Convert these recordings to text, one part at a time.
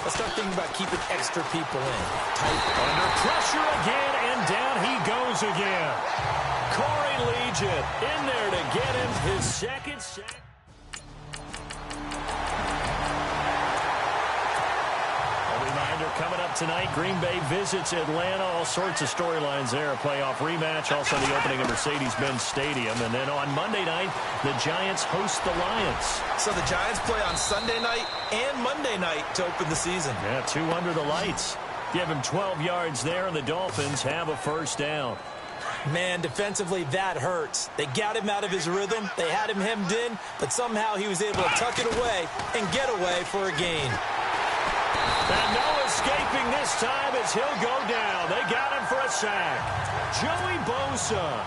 let's start thinking about keeping extra people in. Tight. Under pressure again, and down he goes again. Corey Legion in there to get him his second sack. Coming up tonight, Green Bay visits Atlanta. All sorts of storylines there. A playoff rematch. Also the opening of Mercedes-Benz Stadium. And then on Monday night, the Giants host the Lions. So the Giants play on Sunday night and Monday night to open the season. Yeah, 2 under the lights. Give him 12 yards there, and the Dolphins have a first down. Man, defensively, that hurts. They got him out of his rhythm. They had him hemmed in, but somehow he was able to tuck it away and get away for a gain. And no escaping this time as he'll go down. They got him for a sack. Joey Bosa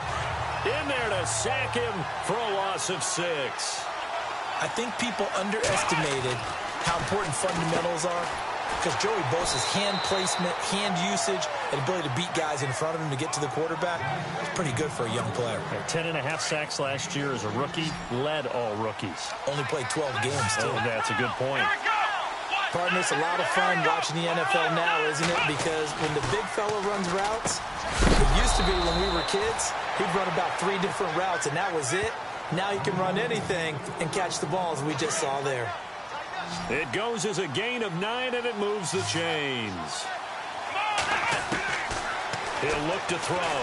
in there to sack him for a loss of 6. I think people underestimated how important fundamentals are because Joey Bosa's hand placement, hand usage, and ability to beat guys in front of him to get to the quarterback is pretty good for a young player. 10.5 sacks last year as a rookie, led all rookies. Only played 12 games, too. Oh, that's a good point. Partner, it's a lot of fun watching the NFL now, isn't it? Because when the big fella runs routes, it used to be when we were kids, he'd run about 3 different routes, and that was it. Now he can run anything and catch the balls we just saw there. It goes as a gain of 9, and it moves the chains. He'll look to throw.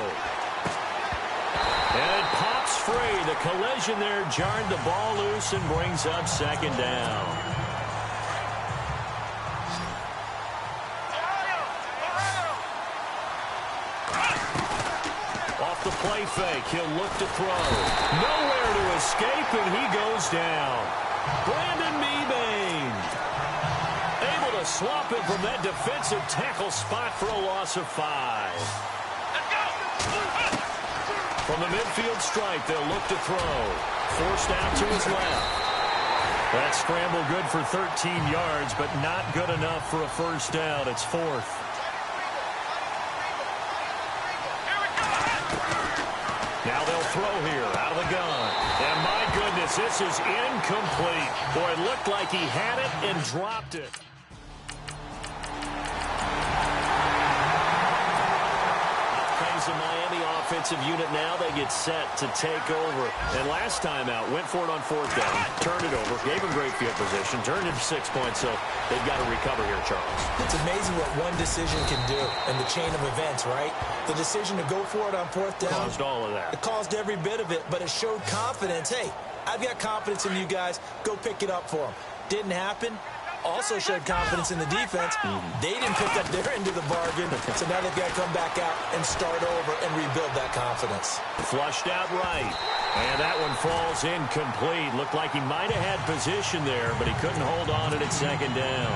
And it pops free. The collision there jarred the ball loose and brings up second down. The play fake. He'll look to throw. Nowhere to escape, and he goes down. Brandon Mebane able to swap it from that defensive tackle spot for a loss of 5. From the midfield stripe, they'll look to throw. Forced out to his left. That scramble good for 13 yards, but not good enough for a first down. It's 4th. Now they'll throw here out of the gun. And my goodness, this is incomplete. Boy, it looked like he had it and dropped it. Comes the Miami offensive unit now. They get set to take over. And last time out, went for it on 4th down, turned it over, gave him great field position, turned it to 6 points, so they've got to recover here, Charles. It's amazing what one decision can do in the chain of events, right? The decision to go for it on 4th down. Caused all of that. It caused every bit of it, but it showed confidence. Hey, I've got confidence in you guys. Go pick it up for them. Didn't happen. Also showed confidence in the defense. They didn't pick up their end of the bargain, so now they've got to come back out and start over and rebuild that confidence. Flushed out right. And that one falls incomplete. Looked like he might have had position there, but he couldn't hold on it at second down.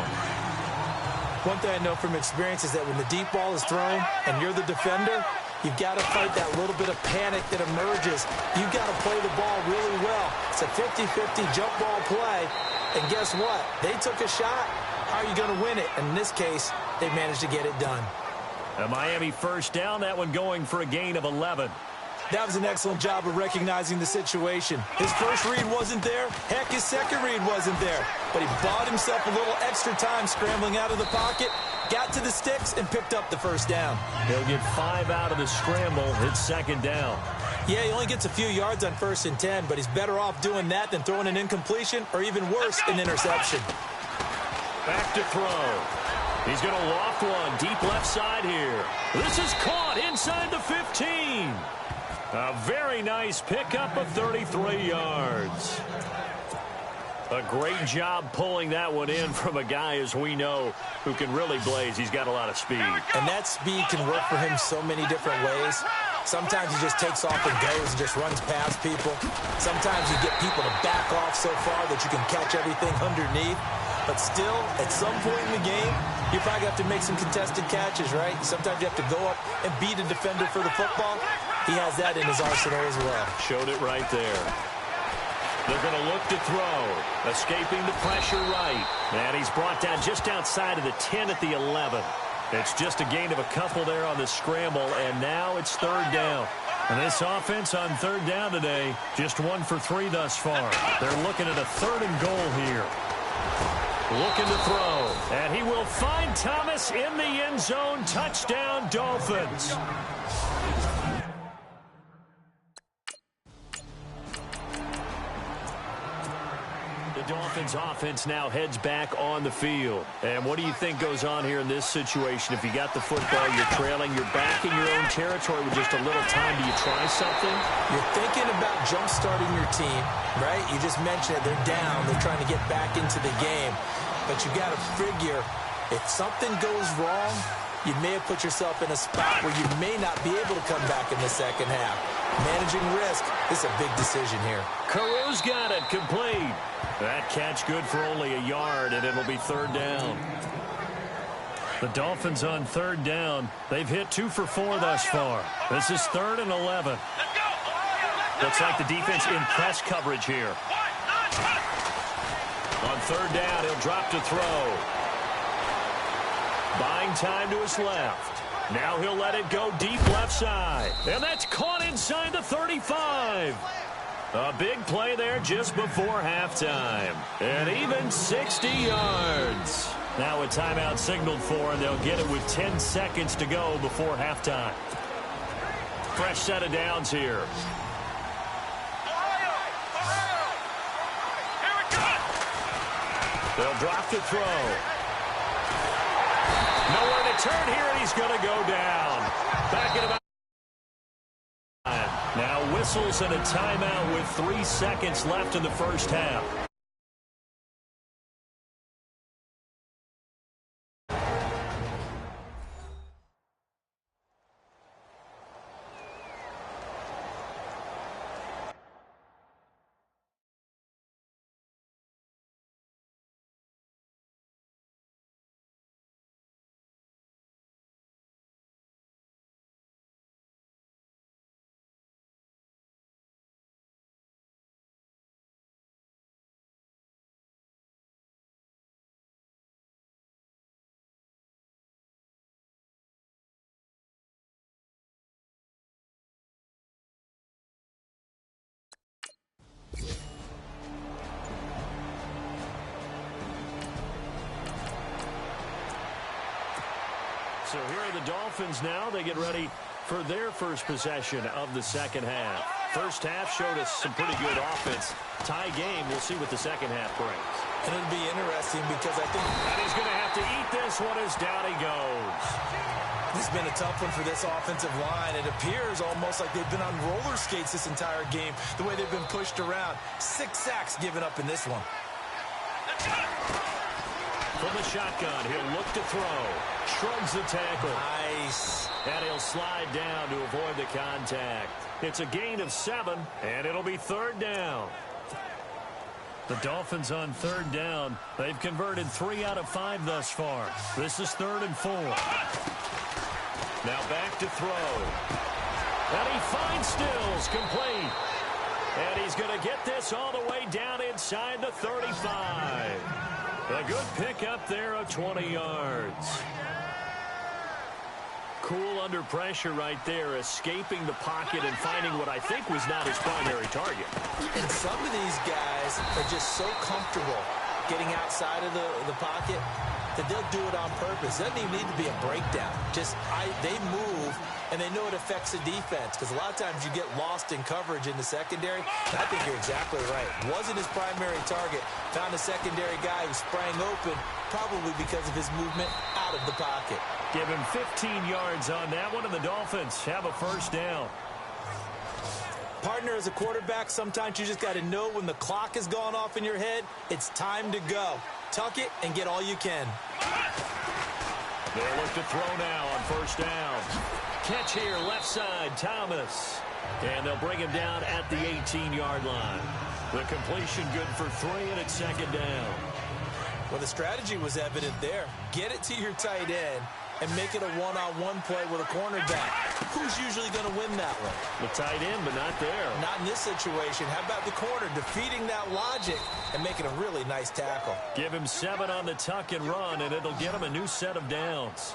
One thing I know from experience is that when the deep ball is thrown and you're the defender, you've got to fight that little bit of panic that emerges. You've got to play the ball really well. It's a 50-50 jump ball play. And guess what? They took a shot. How are you going to win it? And in this case, they managed to get it done. A Miami first down, that one going for a gain of 11. That was an excellent job of recognizing the situation. His first read wasn't there. Heck, his second read wasn't there. But he bought himself a little extra time scrambling out of the pocket, got to the sticks, and picked up the first down. He'll get 5 out of the scramble. It's second down. Yeah, he only gets a few yards on 1st and 10, but he's better off doing that than throwing an incompletion or even worse, an interception. Back to throw. He's going to loft one deep left side here. This is caught inside the 15. A very nice pickup of 33 yards. A great job pulling that one in from a guy, as we know, who can really blaze. He's got a lot of speed. And that speed can work for him so many different ways. Sometimes he just takes off and goes and just runs past people. Sometimes you get people to back off so far that you can catch everything underneath. But still, at some point in the game, you probably have to make some contested catches, right? Sometimes you have to go up and beat a defender for the football. He has that in his arsenal as well. Showed it right there. They're going to look to throw. Escaping the pressure right. And he's brought down just outside of the 10 at the 11. It's just a gain of a couple there on the scramble, and now it's 3rd down. And this offense on 3rd down today, just 1 for 3 thus far. They're looking at a 3rd and goal here. Looking to throw, and he will He'll find Thomas in the end zone. Touchdown, Dolphins. The Dolphins offense now heads back on the field. And what do you think goes on here in this situation? If you got the football, you're trailing, you're back in your own territory with just a little time. Do you try something? You're thinking about jump-starting your team, right? You just mentioned it. They're down. They're trying to get back into the game. But you got to figure, if something goes wrong, you may have put yourself in a spot where you may not be able to come back in the second half. Managing risk is a big decision here. Caru's got it, complete. That catch good for only a yard, and it'll be third down. The Dolphins on third down. They've hit 2 for 4 thus far. This is 3rd and 11. Looks like the defense in press coverage here. On third down, he'll drop to throw. Buying time to his left. Now he'll let it go deep left side. And that's caught inside the 35. A big play there just before halftime. And even 60 yards. Now a timeout signaled for, and they'll get it with 10 seconds to go before halftime. Fresh set of downs here. They'll drop the throw. Nowhere to turn here, and he's going to go down. Back at about. Now whistles and a timeout with 3 seconds left in the first half. So here are the Dolphins now. They get ready for their first possession of the second half. First half showed us some pretty good offense. Tie game. We'll see what the second half brings. And it'll be interesting because I think... And he's going to have to eat this one as down he goes. This has been a tough one for this offensive line. It appears almost like they've been on roller skates this entire game, the way they've been pushed around. 6 sacks given up in this one. From the shotgun, he'll look to throw. Shrugs the tackle. Nice. And he'll slide down to avoid the contact. It's a gain of 7, and it'll be third down. The Dolphins on third down. They've converted 3 out of 5 thus far. This is 3rd and 4. Now back to throw. And he finds Stills, complete. And he's going to get this all the way down inside the 35. A good pickup there of 20 yards. Cool under pressure right there, escaping the pocket and finding what I think was not his primary target. And some of these guys are just so comfortable getting outside of the pocket that they'll do it on purpose. It doesn't even need to be a breakdown. They move, and they know it affects the defense, because a lot of times you get lost in coverage in the secondary. And I think you're exactly right. Wasn't his primary target. Found a secondary guy who sprang open, probably because of his movement out of the pocket. Give him 15 yards on that one, and the Dolphins have a first down. Partner, as a quarterback, sometimes you just got to know when the clock has gone off in your head, it's time to go. Tuck it and get all you can. They'll look to throw now on first down. Catch here, left side, Thomas. And they'll bring him down at the 18-yard line. The completion good for 3, and it's second down. Well, the strategy was evident there. Get it to your tight end and make it a one-on-one play with a cornerback. Who's usually going to win that one? The tight end, but not there. Not in this situation. How about the corner defeating that logic and making a really nice tackle? Give him 7 on the tuck and run, and it'll get him a new set of downs.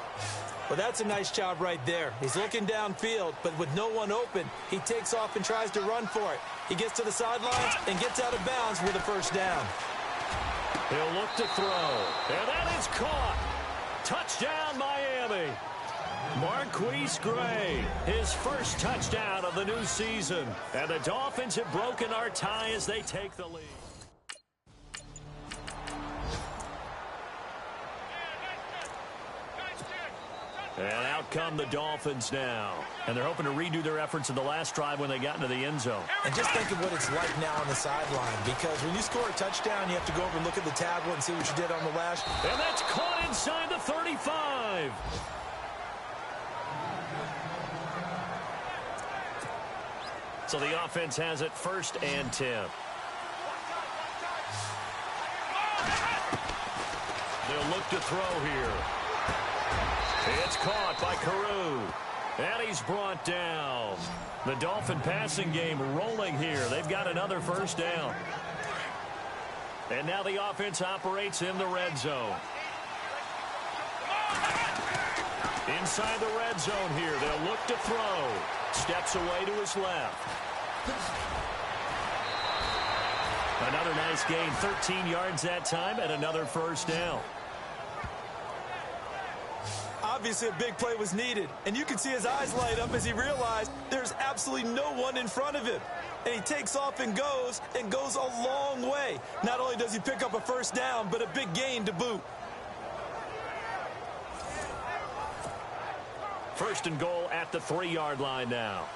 Well, that's a nice job right there. He's looking downfield, but with no one open, he takes off and tries to run for it. He gets to the sidelines and gets out of bounds with a first down. He'll look to throw, and that is caught. Touchdown, Miami. Marquise Gray, his first touchdown of the new season. And the Dolphins have broken our tie as they take the lead. And out come the Dolphins now. And they're hoping to redo their efforts in the last drive when they got into the end zone. And just think of what it's like now on the sideline, because when you score a touchdown, you have to go over and look at the tablet and see what you did on the last. And that's caught inside the 35. So the offense has it 1st and 10. They'll look to throw here. It's caught by Carew. And he's brought down. The Dolphin passing game rolling here. They've got another 1st down. And now the offense operates in the red zone. Inside the red zone here. They'll look to throw. Steps away to his left. Another nice gain. 13 yards that time and another 1st down. Obviously, a big play was needed, and you can see his eyes light up as he realized there's absolutely no one in front of him. And he takes off and goes a long way. Not only does he pick up a 1st down, but a big gain to boot. 1st and goal at the 3-yard line now.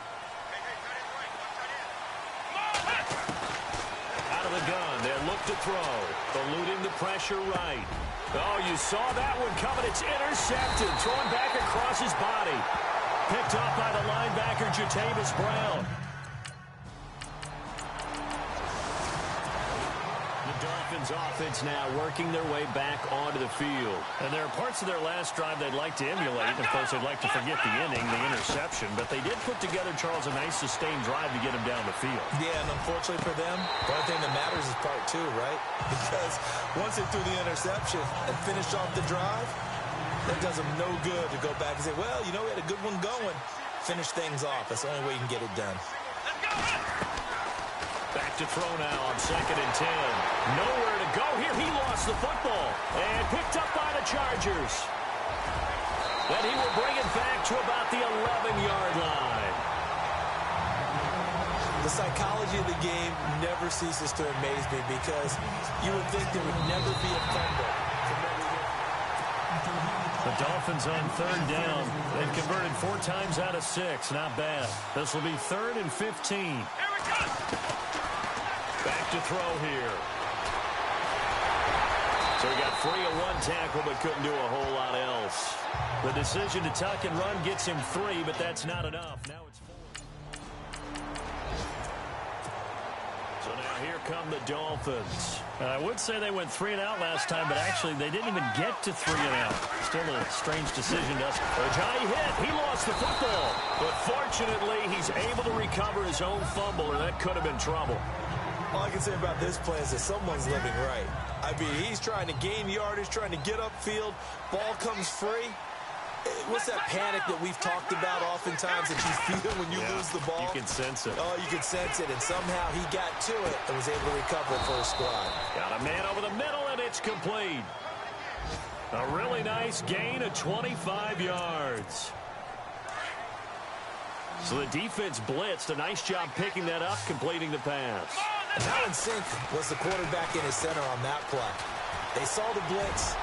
Out of the gun, they'll look to throw. Eluding the pressure right. Oh, you saw that one coming. It's intercepted. Thrown back across his body. Picked up by the linebacker, Jatavis Brown. The Dolphins offense now working their way back onto the field. And there are parts of their last drive they'd like to emulate. Of course, they'd like to forget the inning, the interception. But they did put together, Charles, a nice sustained drive to get him down the field. Yeah, and unfortunately for them, the only thing that matters is part 2, right? Because once they threw the interception and finished off the drive, that does them no good to go back and say, well, you know, we had a good one going. Finish things off. That's the only way you can get it done. Back to throw now on 2nd and 10. Nowhere to go here. He lost the football and picked up by the Chargers. And he will bring it back to about the 11-yard line. The psychology of the game never ceases to amaze me, because you would think there would never be a fumble. The Dolphins on 3rd down. They've converted 4 times out of 6. Not bad. This will be 3rd and 15. Back to throw here. So he got free of 1 tackle, but couldn't do a whole lot else. The decision to tuck and run gets him 3, but that's not enough. Now it's 4. So now here come the Dolphins. I would say they went 3 and out last time, but actually they didn't even get to 3 and out. Still a strange decision to us. Ojai hit. He lost the football. But fortunately, he's able to recover his own fumble, or that could have been trouble. All I can say about this play is that someone's living right. I mean, he's trying to gain yardage, trying to get upfield. Ball comes free. What's that panic that we've talked about oftentimes that you feel when you lose the ball? You can sense it. Oh, you can sense it. And somehow he got to it and was able to recover it for his squad. Got a man over the middle, and it's complete. A really nice gain of 25 yards. So the defense blitzed. A nice job picking that up, completing the pass. And how in sync was the quarterback in his center on that play? They saw the blitz,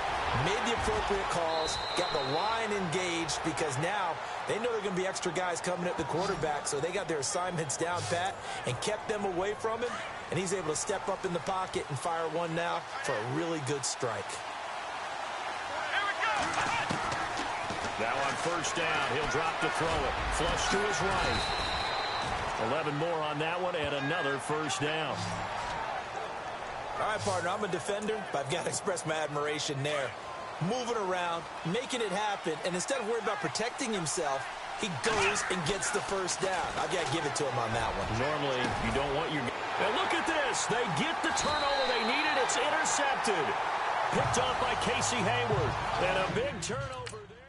made the appropriate calls, got the line engaged, because now they know there are going to be extra guys coming at the quarterback, so they got their assignments down pat and kept them away from him, and he's able to step up in the pocket and fire one now for a really good strike. Now on 1st down, he'll drop to throw it. Flush to his right. 11 more on that one, and another 1st down. All right, partner, I'm a defender, but I've got to express my admiration there. Moving around, making it happen, and instead of worrying about protecting himself, he goes and gets the 1st down. I've got to give it to him on that one. Normally, you don't want your... Now look at this. They get the turnover they needed. It's intercepted. Picked off by Casey Hayward. And a big turnover there.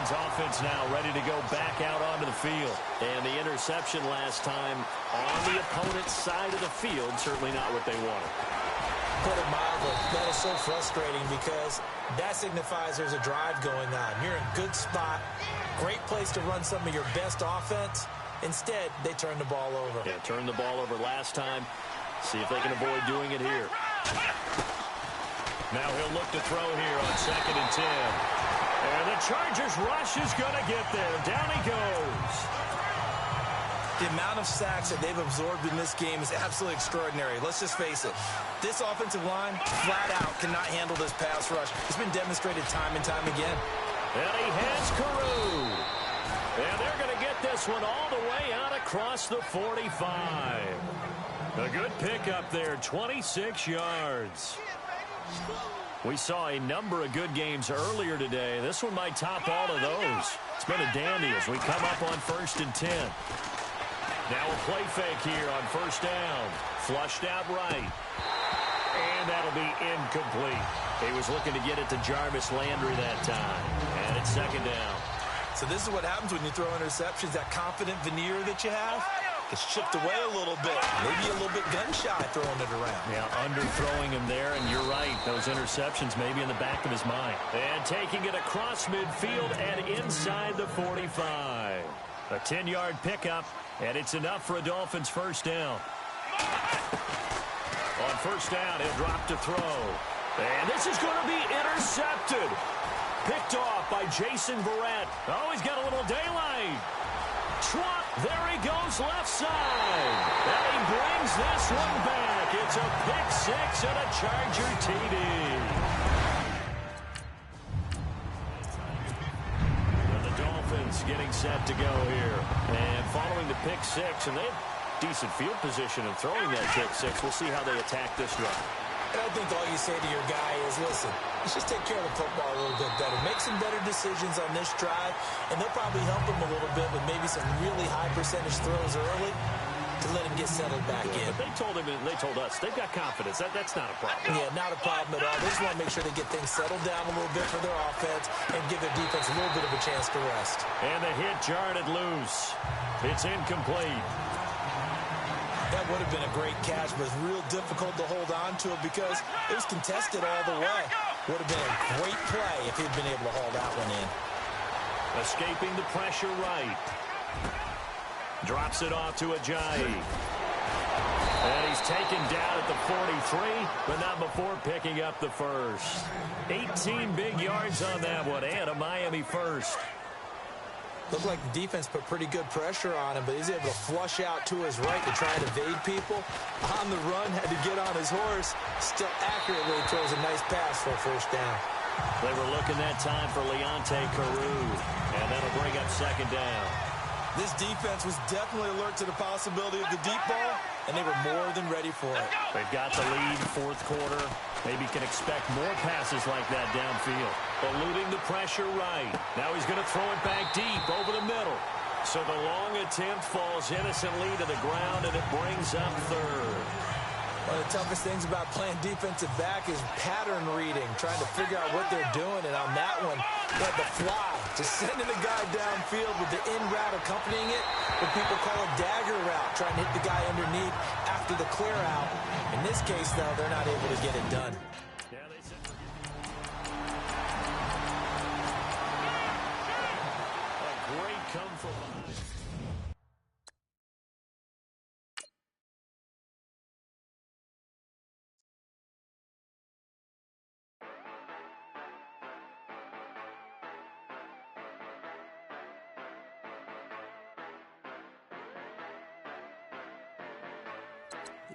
Offense now ready to go back out onto the field. And the interception last time on the opponent's side of the field, certainly not what they wanted. Put it mildly, that is so frustrating because that signifies there's a drive going on. You're in a good spot, great place to run some of your best offense. Instead, they turn the ball over. Yeah, turned the ball over last time. See if they can avoid doing it here. Now he'll look to throw here on 2nd and 10. And the Chargers rush is going to get there. Down he goes. The amount of sacks that they've absorbed in this game is absolutely extraordinary. Let's just face it. This offensive line, flat out, cannot handle this pass rush. It's been demonstrated time and time again. And he has Carew. And they're going to get this one all the way out across the 45. A good pickup there, 26 yards. We saw a number of good games earlier today. This one might top all of those. It's been a dandy as we come up on 1st and 10. Now a play fake here on 1st down. Flushed out right. And that'll be incomplete. He was looking to get it to Jarvis Landry that time. And it's 2nd down. So this is what happens when you throw interceptions. That confident veneer that you have gets chipped away a little bit. Maybe a little bit gun-shy throwing it around. Yeah, underthrowing him there, and you're right. Those interceptions maybe in the back of his mind. And taking it across midfield and inside the 45. A 10-yard pickup, and it's enough for a Dolphins 1st down. On 1st down, he'll drop to throw. And this is going to be intercepted. Picked off by Jason Verrett. Oh, he's got a little daylight. Trump, there he goes left side. And he brings this one back. It's a pick 6 and a Charger TD. And the Dolphins getting set to go here. And following the pick 6, and they have decent field position in throwing that pick 6. We'll see how they attack this drive. And I think all you say to your guy is, listen, let's just take care of the football a little bit better. Make some better decisions on this drive, and they'll probably help him a little bit with maybe some really high percentage throws early to let him get settled back in. But they told him, and they told us, they've got confidence. That's not a problem. Yeah, not a problem at all. They just want to make sure they get things settled down a little bit for their offense and give their defense a little bit of a chance to rest. And the hit jarred it loose. It's incomplete. That would have been a great catch, but it's real difficult to hold on to it because it was contested all the way. Would have been a great play if he'd been able to haul that one in. Escaping the pressure right. Drops it off to Ajayi. And he's taken down at the 43, but not before picking up the first. 18 big yards on that one, and a Miami first. Looked like the defense put pretty good pressure on him, but he's able to flush out to his right to try and evade people. On the run, had to get on his horse. Still accurately throws a nice pass for a 1st down. They were looking that time for Leonte Carew, and that'll bring up 2nd down. This defense was definitely alert to the possibility of the deep ball, and they were more than ready for it. They've got the lead, 4th quarter. Maybe can expect more passes like that downfield. Eluding the pressure right. Now he's going to throw it back deep over the middle. So the long attempt falls innocently to the ground, and it brings up 3rd. One of the toughest things about playing defensive back is pattern reading, trying to figure out what they're doing. And on that one, they had the fly, just sending the guy downfield with the in route accompanying it, what people call a dagger route, trying to hit the guy underneath after the clear out. In this case, though, they're not able to get it done. Yeah, they said a great come from behind.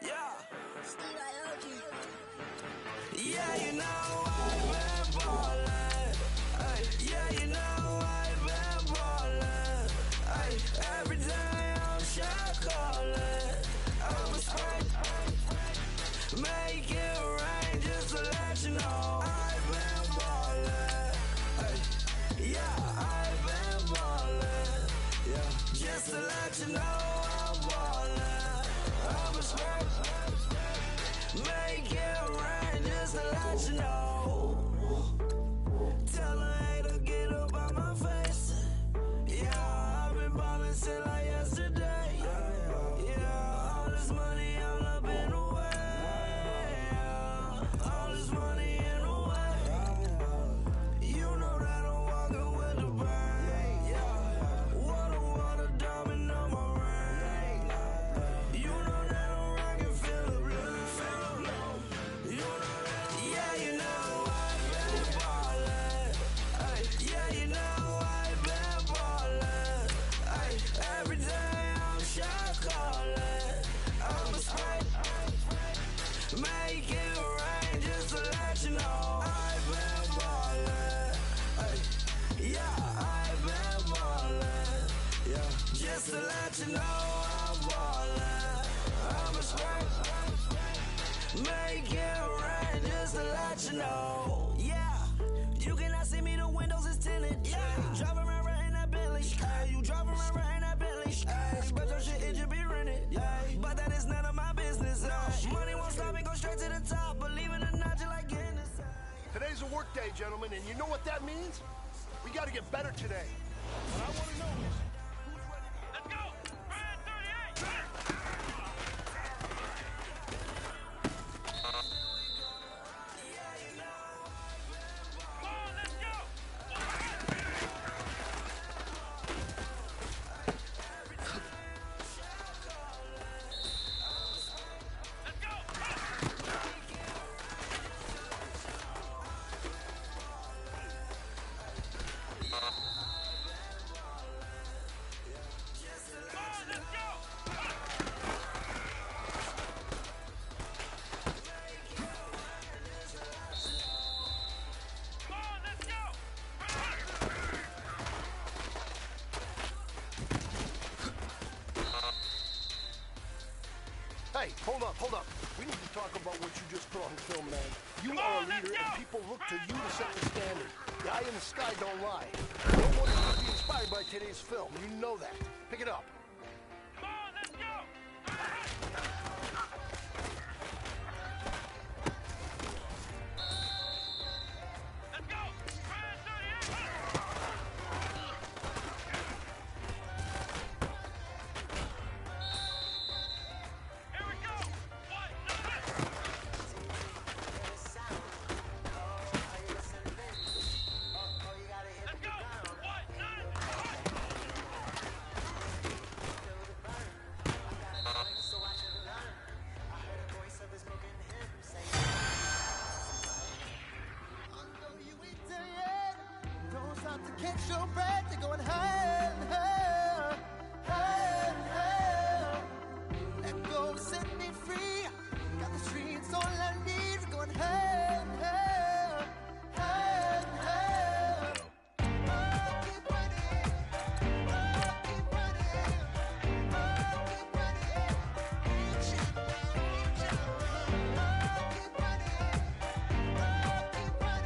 Yeah. Yeah, you know I've been ballin'. Ay, yeah, you know I've been ballin'. Ay, every day I'm shot callin'. I'm a spring. Make it rain just to let you know I've been ballin'. Ay, yeah, I've been ballin'. Yeah, just to let you know I'm ballin'. I'm a spring. Make it rain just to let you know. Tell a hater get up on my face. Yeah, I've been ballin' since like yesterday. Yeah, all this money all up in the way. Make it rain just to let you know I've been ballin'. Ay, yeah, I've been ballin'. Yeah, just to let you know I'm ballin'. I'm a spring. Make it rain just to let you know. Yeah, you cannot see me, the windows is tinted. Yeah, driving around right in that Bentley. Ay, you driving around right in that Bentley. Ay, but your shit, it should be rented. Ay, but that is none of my business. Ay, money won't stop me, go straight to the top. Believe it or not, you like getting this. Today's a work day, gentlemen, and you know what that means? We gotta get better today. What I wanna know is, who's ready? Let's go! Ryan 38! Hey, hold up. We need to talk about what you just put on film, man. You are a leader, and people look to you to set the standard. The eye in the sky don't lie. No one will be inspired by today's film. You know that. Pick it up. Come on, let's go! Let's go! Ryan 38! Here we go! One, let's go! Don't stop to catch your breath. They're going higher and higher, higher and higher. Let go, set me free. Got the streets all I need. We're going higher and higher, higher and higher. Oh, keep running. Oh, keep running. Oh, keep running. Reach out, reach out. Oh, keep running. Oh, keep running.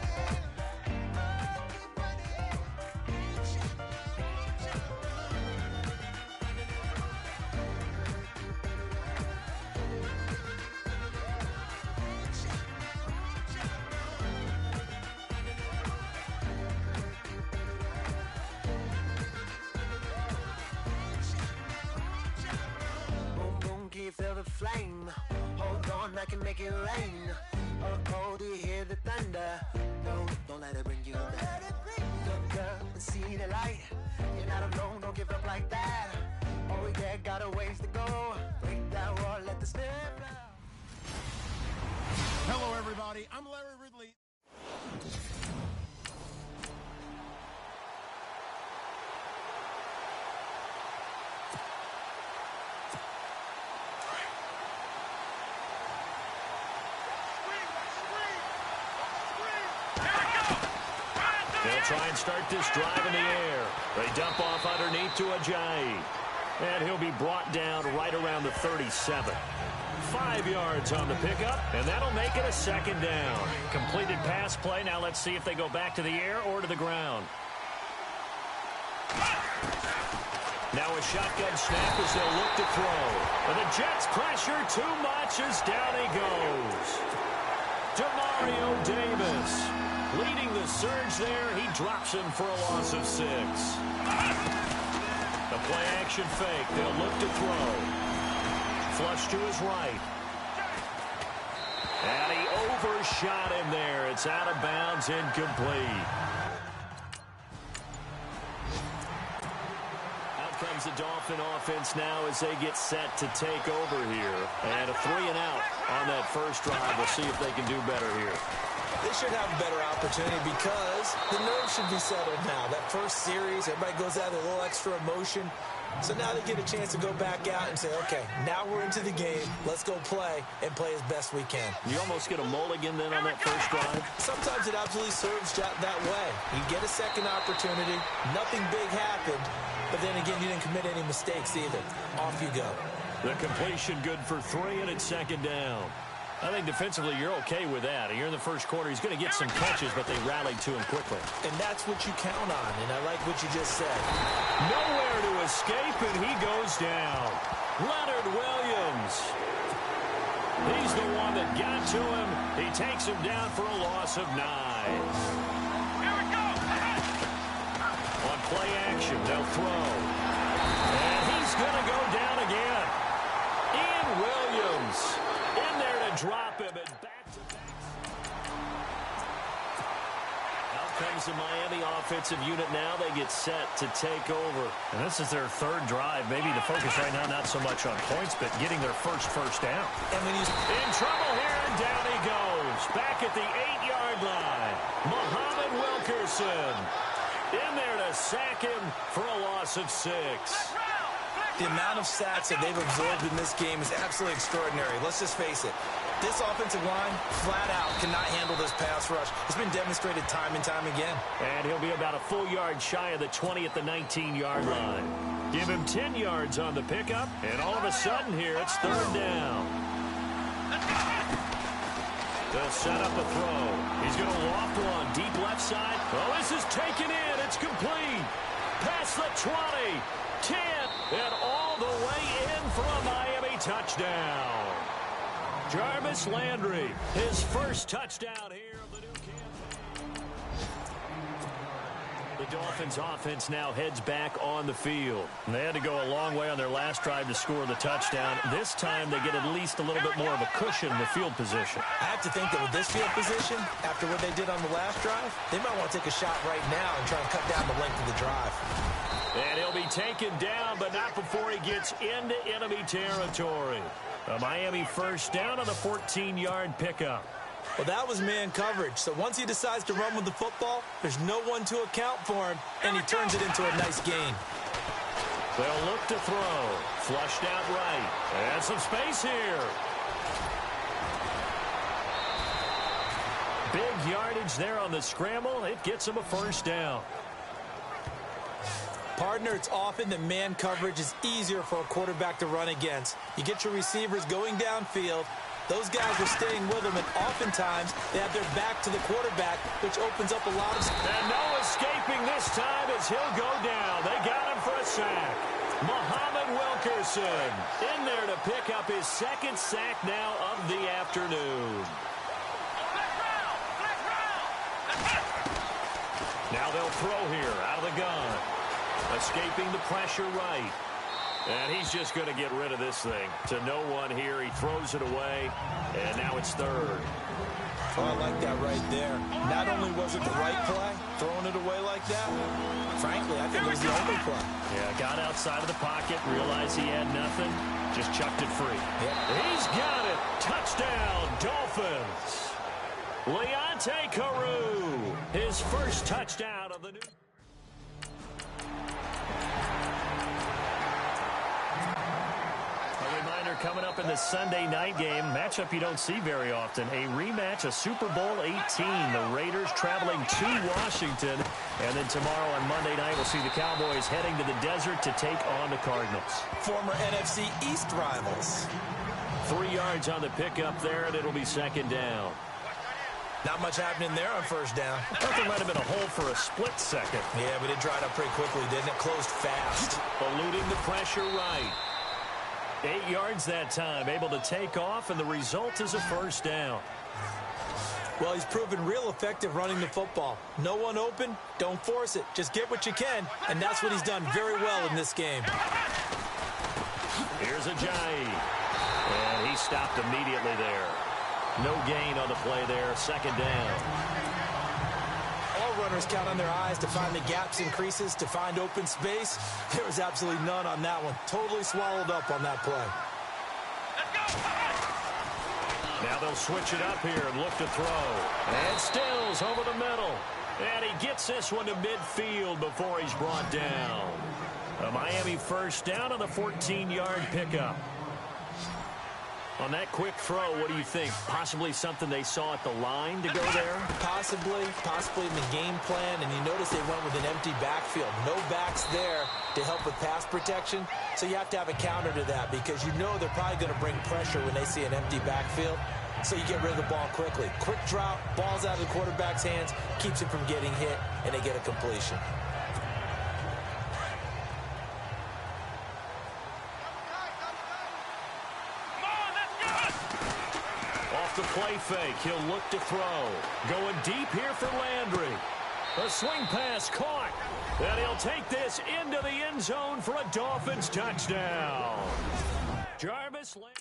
Boom, boom, can you feel the flame? Hold on, I can make it rain. Oh, do you hear the thunder? No, don't let it bring you down. Look up and see the light. You're not alone, don't give up like that. Oh, yeah, got a ways to go. Break that wall, let the snare fly. Hello, everybody. I'm Larry Ridley. They'll try and start this drive in the air. They dump off underneath to Ajayi. And he'll be brought down right around the 37. 5 yards on the pickup, and that'll make it a second down. Completed pass play. Now let's see if they go back to the air or to the ground. Now a shotgun snap as they'll look to throw. And the Jets pressure too much as down he goes. Demario Davis leading the surge there. He drops him for a loss of 6. The play action fake. They'll look to throw. Flush to his right. And he overshot him there. It's out of bounds, incomplete. Out comes the Dolphin offense now as they get set to take over here. And a 3 and out on that first drive. We'll see if they can do better here. They should have a better opportunity because the nerves should be settled now. That first series, everybody goes out with a little extra emotion. So now they get a chance to go back out and say, okay, now we're into the game. Let's go play and play as best we can. You almost get a mulligan then on that first drive. Sometimes it absolutely serves that way. You get a second opportunity. Nothing big happened. But then again, you didn't commit any mistakes either. Off you go. The completion good for 3, and it's second down. I think defensively you're okay with that. Here in the first quarter, he's going to get some catches, but they rallied to him quickly. And that's what you count on, and I like what you just said. Nowhere to escape, and he goes down. Leonard Williams. He's the one that got to him. He takes him down for a loss of 9. Here we go. On play action, they'll throw. And he's going to go down again. Ian Williams in there to drop him and back-to-back. Out comes the Miami offensive unit now. They get set to take over. And this is their third drive. Maybe the focus right now not so much on points, but getting their first down. And when he's in trouble here, and down he goes. Back at the 8-yard line. Muhammad Wilkerson in there to sack him for a loss of 6. The amount of sacks that they've absorbed in this game is absolutely extraordinary. Let's just face it. This offensive line, flat out, cannot handle this pass rush. It's been demonstrated time and time again. And he'll be about a full yard shy of the 20 at the 19-yard line. Give him 10 yards on the pickup, and all of a sudden here, it's third down. They'll set up a throw. He's going to loft one deep left side. Oh, this is taken in. It's complete. Past the 20. 10, and all the way in for a Miami touchdown. Jarvis Landry, his first touchdown here of the new campaign. The Dolphins offense now heads back on the field. And they had to go a long way on their last drive to score the touchdown. This time they get at least a little bit more of a cushion in the field position. I have to think that with this field position, after what they did on the last drive, they might want to take a shot right now and try and cut down the length of the drive. And he'll be taken down, but not before he gets into enemy territory. A Miami first down on a 14-yard pickup. Well, that was man coverage. So once he decides to run with the football, there's no one to account for him, and he turns it into a nice gain. They'll look to throw. Flushed out right. And some space here. Big yardage there on the scramble. It gets him a first down. Partner, it's often that man coverage is easier for a quarterback to run against. You get your receivers going downfield. Those guys are staying with them, and oftentimes they have their back to the quarterback, which opens up a lot of... And no escaping this time as he'll go down. They got him for a sack. Muhammad Wilkerson in there to pick up his second sack now of the afternoon. Now they'll throw here out of the gun. Escaping the pressure right. And he's just going to get rid of this thing. To no one here. He throws it away. And now it's third. Oh, I like that right there. Not only was it the right play, throwing it away like that, frankly, I think it was the only play. Yeah, got outside of the pocket, realized he had nothing, just chucked it free. Yep. He's got it. Touchdown, Dolphins. Leonte Carew, his first touchdown of the new... Coming up in the Sunday night game, matchup you don't see very often, a rematch of Super Bowl 18. The Raiders traveling to Washington, and then tomorrow on Monday night we'll see the Cowboys heading to the desert to take on the Cardinals. Former NFC East rivals. 3 yards on the pickup there, and it'll be second down. Not much happening there on first down. I thought there might have been a hole for a split second. Yeah, but it dried up pretty quickly, didn't it? Closed fast. Eluding the pressure right. 8 yards that time, able to take off, and the result is a first down. Well, he's proven real effective running the football. No one open, don't force it. Just get what you can, and that's what he's done very well in this game. Here's Ajayi, and he stopped immediately there. No gain on the play there, second down. All runners count on their eyes to find the gaps and creases, to find open space. There was absolutely none on that one. Totally swallowed up on that play. Now they'll switch it up here and look to throw. And Stills over the middle. And he gets this one to midfield before he's brought down. A Miami first down on the 14-yard pickup. On that quick throw, what do you think? Possibly something they saw at the line to go there? Possibly in the game plan, and you notice they went with an empty backfield. No backs there to help with pass protection, so you have to have a counter to that because you know they're probably going to bring pressure when they see an empty backfield, so you get rid of the ball quickly. Quick drop, ball's out of the quarterback's hands, keeps him from getting hit, and they get a completion. The play fake. He'll look to throw. Going deep here for Landry. A swing pass caught. And he'll take this into the end zone for a Dolphins touchdown. Jarvis Landry.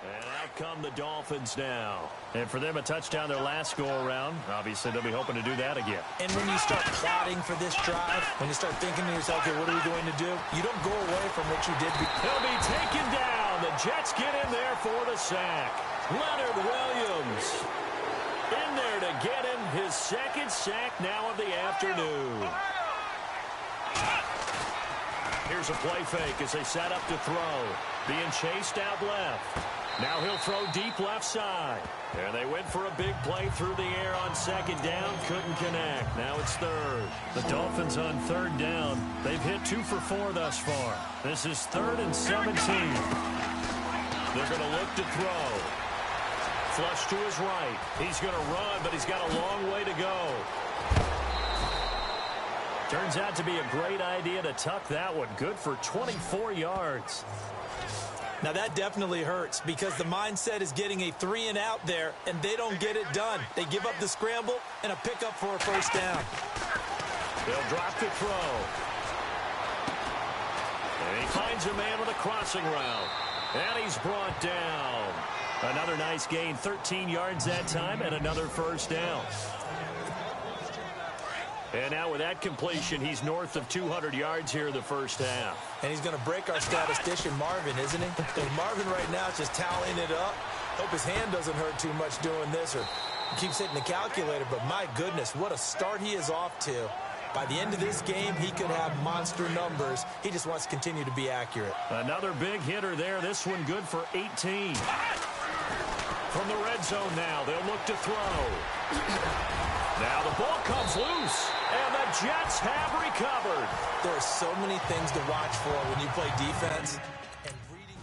And out come the Dolphins now. And for them, a touchdown their last go-around. Obviously, they'll be hoping to do that again. And when you start plotting for this drive, when you start thinking to yourself, okay, what are we going to do? You don't go away from what you did. He'll be taken down. The Jets get in there for the sack. Leonard Williams in there to get him his second sack now of the afternoon. Here's a play fake as they set up to throw. Being chased out left. Now he'll throw deep left side. And they went for a big play through the air on second down. Couldn't connect. Now it's third. The Dolphins on third down. They've hit 2 for 4 thus far. This is 3rd and 17. They're going to look to throw. Flush to his right. He's going to run, but he's got a long way to go. Turns out to be a great idea to tuck that one. Good for 24 yards. Now that definitely hurts because the mindset is getting a 3-and-out there, and they don't get it done. They give up the scramble and a pickup for a first down. They'll drop the throw. And he finds a man with a crossing route. And he's brought down. Another nice gain, 13 yards that time, and another first down. And now with that completion, he's north of 200 yards here in the first half. And he's going to break our statistician, Marvin, isn't he? And Marvin right now is just toweling it up. Hope his hand doesn't hurt too much doing this or keeps hitting the calculator. But my goodness, what a start he is off to. By the end of this game, he could have monster numbers. He just wants to continue to be accurate. Another big hitter there. This one good for 18. From the red zone now, they'll look to throw. Now the ball comes loose, and the Jets have recovered. There are so many things to watch for when you play defense. And reading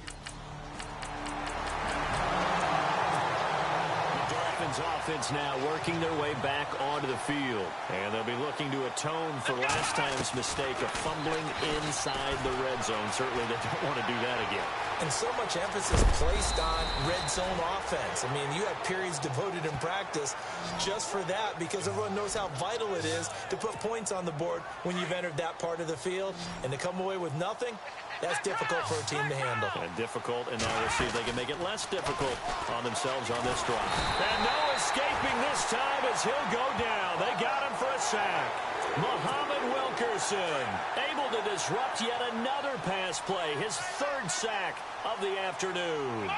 the Dolphins offense now working their way back onto the field. And they'll be looking to atone for last time's mistake of fumbling inside the red zone. Certainly they don't want to do that again. And so much emphasis placed on red zone offense. I mean, you have periods devoted in practice just for that because everyone knows how vital it is to put points on the board when you've entered that part of the field. And to come away with nothing, that's difficult for a team to handle. And difficult, and now we'll see if they can make it less difficult on themselves on this drive. And no escaping this time as he'll go down. They got him for a sack. Muhammad Wilkerson able to disrupt yet another pass play. His 3rd sack of the afternoon.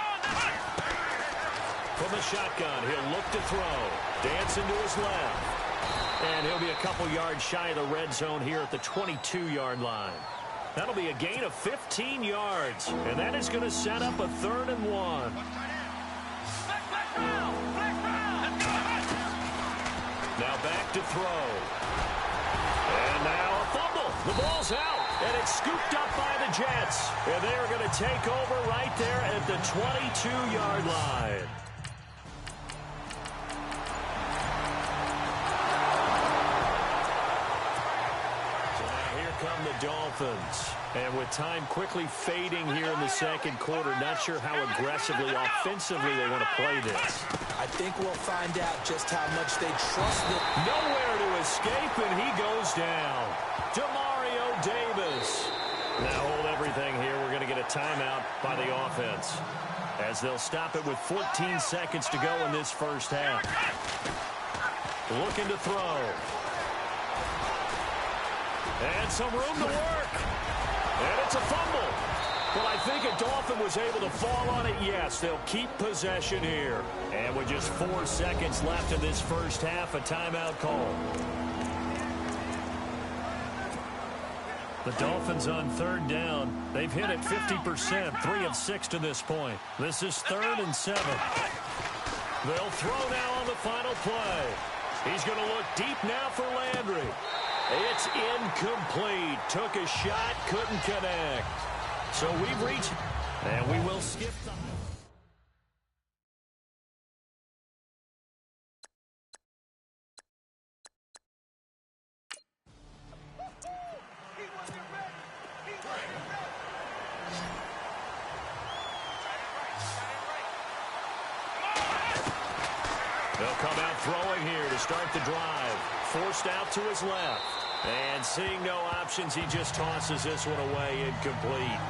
From the shotgun, he'll look to throw. Dancing to his left. And he'll be a couple yards shy of the red zone here at the 22-yard line. That'll be a gain of 15 yards. And that is going to set up a 3rd and 1. Now back to throw. And now a fumble. The ball's out. And it's scooped up by the Jets. And they are going to take over right there at the 22-yard line. So now here come the Dolphins. And with time quickly fading here in the second quarter, not sure how aggressively, offensively they want to play this. I think we'll find out just how much they trust it. Nowhere to escape, and he goes down. Demario Davis. Now hold everything here. We're going to get a timeout by the offense as they'll stop it with 14 seconds to go in this first half. Looking to throw. And some room to work. And it's a fumble. Well, I think a Dolphin was able to fall on it. Yes, they'll keep possession here. And with just 4 seconds left in this first half, a timeout call. The Dolphins on third down. They've hit it 50%, 3 of 6 to this point. This is 3rd and 7. They'll throw now on the final play. He's going to look deep now for Landry. It's incomplete. Took a shot, couldn't connect. So we've reached, and we will skip the... They'll come out throwing here to start the drive. Forced out to his left. And seeing no options, he just tosses this one away, incomplete.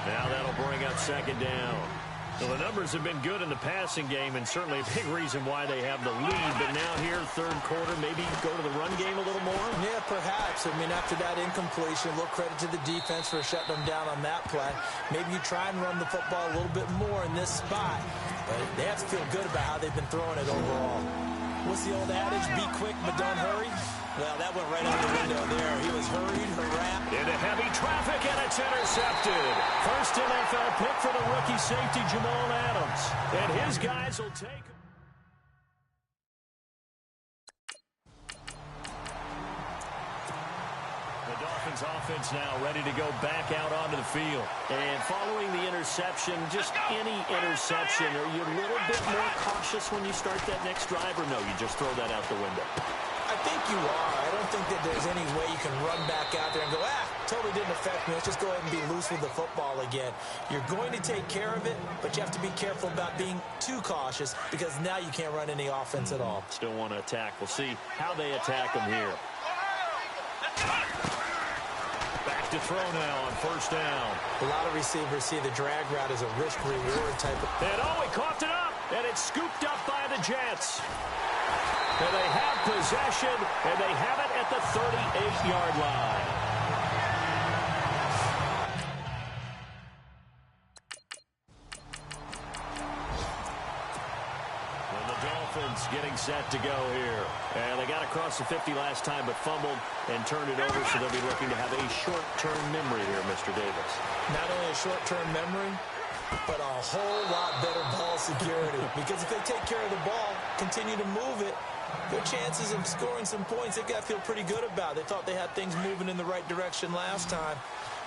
Now that'll bring up 2nd down. Well, the numbers have been good in the passing game, and certainly a big reason why they have the lead. But now here, 3rd quarter, maybe go to the run game a little more? Yeah, perhaps. I mean, after that incompletion, a little credit to the defense for shutting them down on that play. Maybe you try and run the football a little bit more in this spot. But they have to feel good about how they've been throwing it overall. What's the old adage? Be quick, but don't hurry. Well, that went right out the window there. He was hurried, harassed. Into heavy traffic, and it's intercepted. First NFL pick for the rookie safety, Jamal Adams. And his guys will take... The Dolphins offense now ready to go back out onto the field. And following the interception, just any interception, are you a little bit more cautious when you start that next drive, or no, you just throw that out the window? I think you are. I don't think that there's any way you can run back out there and go, totally didn't affect me. Let's just go ahead and be loose with the football again. You're going to take care of it, but you have to be careful about being too cautious because now you can't run any offense at all. Still want to attack. We'll see how they attack them here. Back to throw now on 1st down. A lot of receivers see the drag route as a risk-reward type of... And he coughed it up, and it's scooped up by the Jets. And they have possession, and they have it at the 38-yard line. And the Dolphins getting set to go here. And they got across the 50 last time, but fumbled and turned it over, so they'll be looking to have a short-term memory here, Mr. Davis. Not only a short-term memory, but a whole lot better ball security. Because if they take care of the ball, continue to move it, their chances of scoring some points, they got to feel pretty good about. They thought they had things moving in the right direction last time.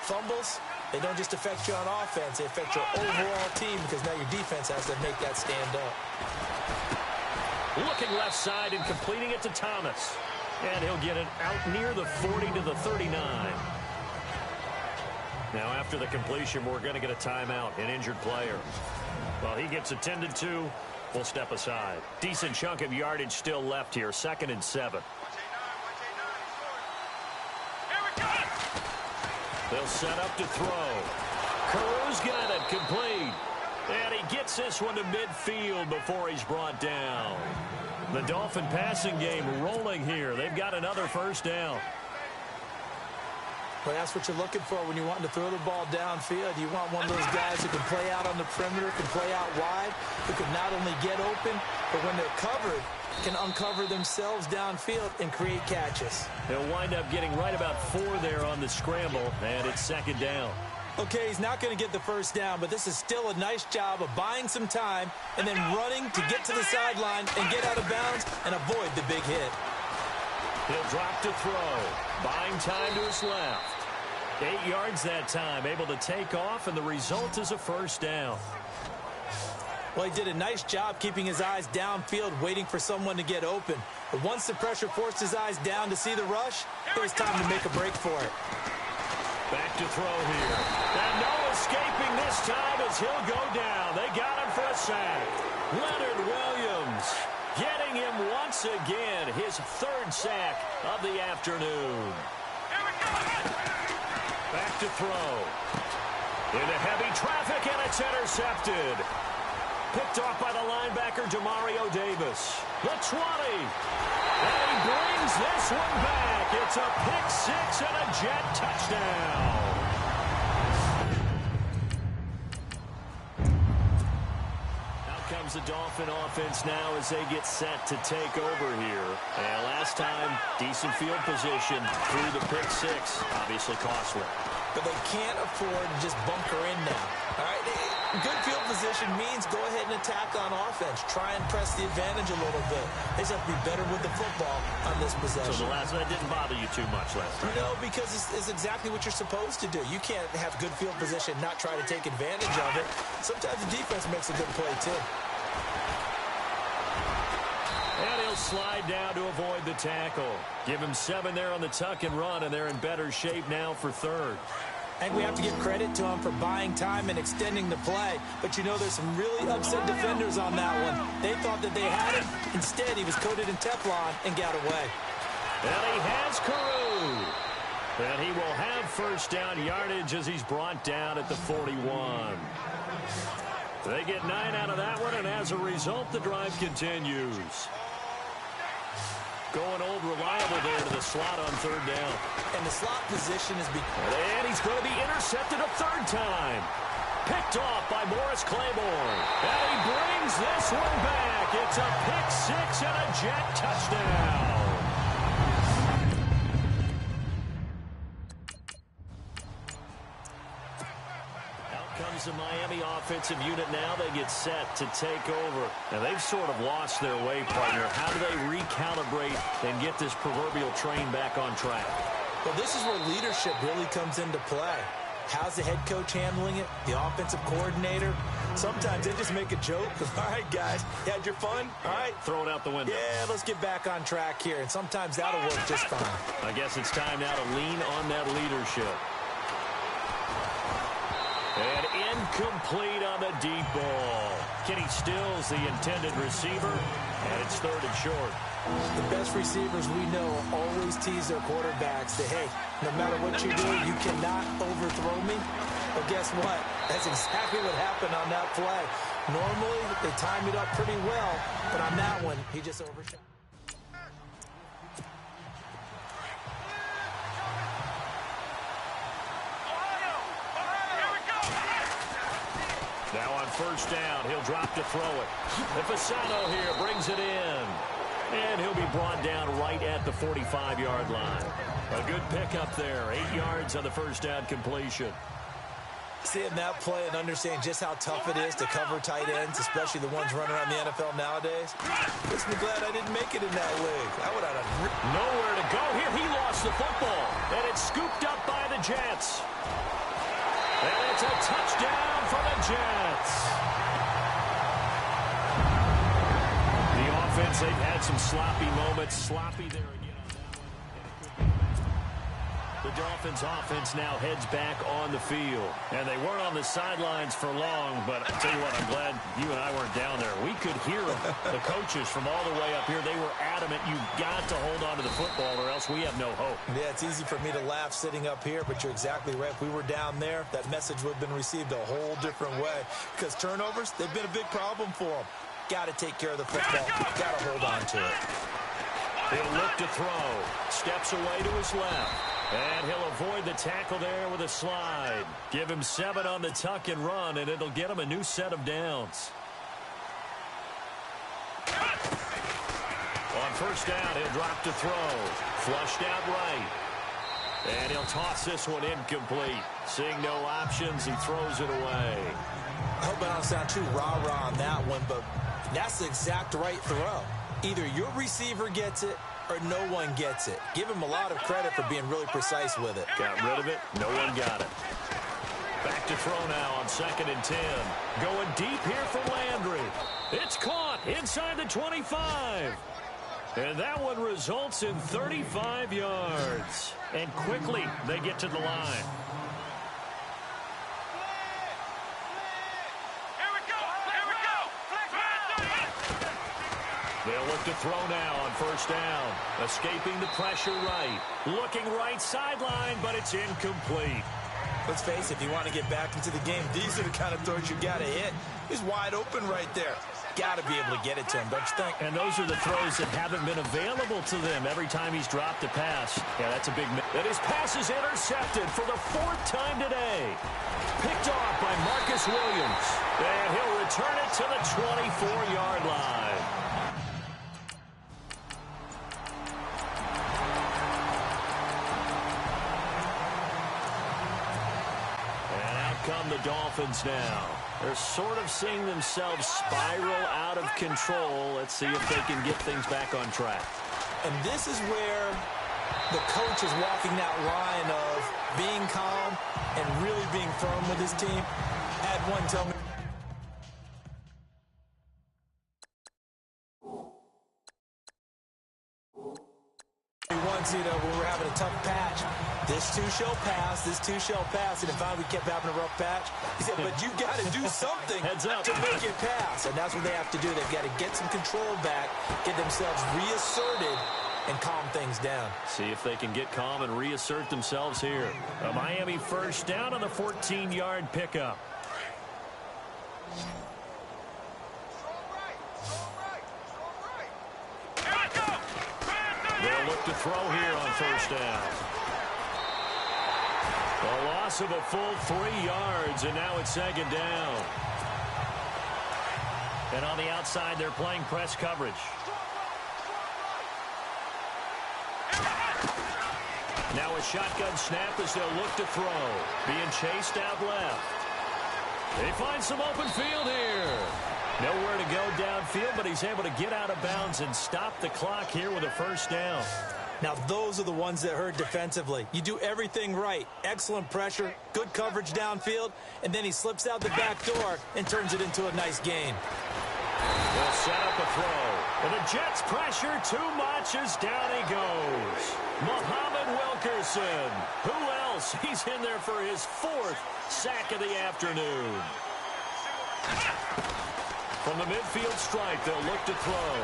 Fumbles, they don't just affect you on offense. They affect your overall team because now your defense has to make that stand up. Looking left side and completing it to Thomas. And he'll get it out near the 40 to the 39. Now, after the completion, we're going to get a timeout, an injured player. Well, he gets attended to. We'll step aside. Decent chunk of yardage still left here. 2nd and 7. They'll set up to throw. Caru's got it complete. And he gets this one to midfield before he's brought down. The Dolphin passing game rolling here. They've got another 1st down. But that's what you're looking for when you're wanting to throw the ball downfield. You want one of those guys who can play out on the perimeter, can play out wide, who can not only get open, but when they're covered, can uncover themselves downfield and create catches. They'll wind up getting right about 4 there on the scramble, and it's 2nd down. Okay, he's not going to get the 1st down, but this is still a nice job of buying some time and then running to get to the sideline and get out of bounds and avoid the big hit. He'll drop to throw. Buying time to his left. 8 yards that time. Able to take off, and the result is a 1st down. Well, he did a nice job keeping his eyes downfield, waiting for someone to get open. But once the pressure forced his eyes down to see the rush, it was time to make a break for it. Back to throw here. And no escaping this time as he'll go down. They got him for a sack. Leonard Williams getting him once again, his 3rd sack of the afternoon. Back to throw. Into heavy traffic, and it's intercepted. Picked off by the linebacker, Demario Davis. The 20. And he brings this one back. It's a pick 6 and a Jet touchdown. Out comes comes the Dolphin offense now as they get set to take over here. And last time, decent field position through the pick six. Obviously costly. But they can't afford to just bunker in now. All right, good field position means go ahead and attack on offense. Try and press the advantage a little bit. They just have to be better with the football on this possession. So the last one didn't bother you too much last time? No, because it's exactly what you're supposed to do. You can't have good field position, not try to take advantage of it. Sometimes the defense makes a good play, too. And he'll slide down to avoid the tackle. Give him 7 there on the tuck and run, and they're in better shape now for third. And we have to give credit to him for buying time and extending the play. But, you know, there's some really upset defenders on that one. They thought that they had him. Instead, he was coated in Teflon and got away. And he has Carew. And he will have first down yardage as he's brought down at the 41. They get 9 out of that one, and as a result, the drive continues. Going old reliable there to the slot on third down. And the slot position is... And he's going to be intercepted a third time. Picked off by Morris Claiborne. And he brings this one back. It's a pick six and a jet touchdown. Comes the Miami offensive unit now. They get set to take over. And they've sort of lost their way, partner. How do they recalibrate and get this proverbial train back on track? Well, this is where leadership really comes into play. How's the head coach handling it? The offensive coordinator? Sometimes they just make a joke. All right, guys, you had your fun? All right. Throw it out the window. Yeah, let's get back on track here. And sometimes that'll work just fine. I guess it's time now to lean on that leadership. And incomplete on the deep ball. Kenny Stills, the intended receiver, and it's third and short. The best receivers we know always tease their quarterbacks that, hey, no matter what you do, you cannot overthrow me. But guess what? That's exactly what happened on that play. Normally, they time it up pretty well, but on that one, he just overshot. Now on first down, he'll drop to throw it. And Fasano here brings it in. And he'll be brought down right at the 45-yard line. A good pickup there. 8 yards on the first down completion. Seeing that play and understanding just how tough it is to cover tight ends, especially the ones running around the NFL nowadays, makes me glad I didn't make it in that league. I would have nowhere to go here. He lost the football. And it's scooped up by the Jets. And it's a touchdown for the Jets. The offense, they've had some sloppy moments. Sloppy there again on that one. The Dolphins offense now heads back on the field. And they weren't on the sidelines for long, but I'll tell you what, I'm glad you and I weren't down there. We could hear them. The coaches from all the way up here, they were adamant. You've got to hold on to the football or else we have no hope. Yeah, it's easy for me to laugh sitting up here, but you're exactly right. If we were down there, that message would have been received a whole different way. Because turnovers, they've been a big problem for them. Got to take care of the football. Got to hold on to it. He'll look to throw. Steps away to his left. And he'll avoid the tackle there with a slide. Give him 7 on the tuck and run, and it'll get him a new set of downs. On first down, he'll drop to throw. Flushed out right. And he'll toss this one incomplete. Seeing no options, he throws it away. I hope I don't sound too rah-rah on that one, but that's the exact right throw. Either your receiver gets it or no one gets it. Give him a lot of credit for being really precise with it. Got rid of it. No one got it. Back to throw now on 2nd and 10. Going deep here for Landry. It's caught inside the 25. And that one results in 35 yards. And quickly they get to the line. They'll look to throw now on first down. Escaping the pressure right. Looking right sideline, but it's incomplete. Let's face it, if you want to get back into the game, these are the kind of throws you got to hit. He's wide open right there. Got to be able to get it to him, don't you think? And those are the throws that haven't been available to them every time he's dropped a pass. Yeah, that's a big miss. And his pass is intercepted for the 4th time today. Picked off by Marcus Williams. And he'll return it to the 24-yard line. And out come the Dolphins now. They're sort of seeing themselves spiral out of control. Let's see if they can get things back on track. And this is where the coach is walking that line of being calm and really being firm with his team. I had one tell me. Once, when we're having a tough patch, this too shall pass, this too shall pass. And if we kept having a rough patch, he said, but you got to do something to make it pass. And that's what they have to do. They've got to get some control back, get themselves reasserted, and calm things down. See if they can get calm and reassert themselves here. A Miami first down on the 14-yard pickup. They'll look to throw here on first down. A loss of a full 3 yards, and now it's second down. And on the outside, they're playing press coverage. Now a shotgun snap as they'll look to throw. Being chased out left. They find some open field here. Nowhere to go downfield, but he's able to get out of bounds and stop the clock here with a first down. Now, those are the ones that hurt defensively. You do everything right. Excellent pressure, good coverage downfield, and then he slips out the back door and turns it into a nice gain. They'll set up a throw. And the Jets pressure too much as down he goes. Muhammad Wilkerson. Who else? He's in there for his 4th sack of the afternoon. From the midfield stripe, they'll look to throw.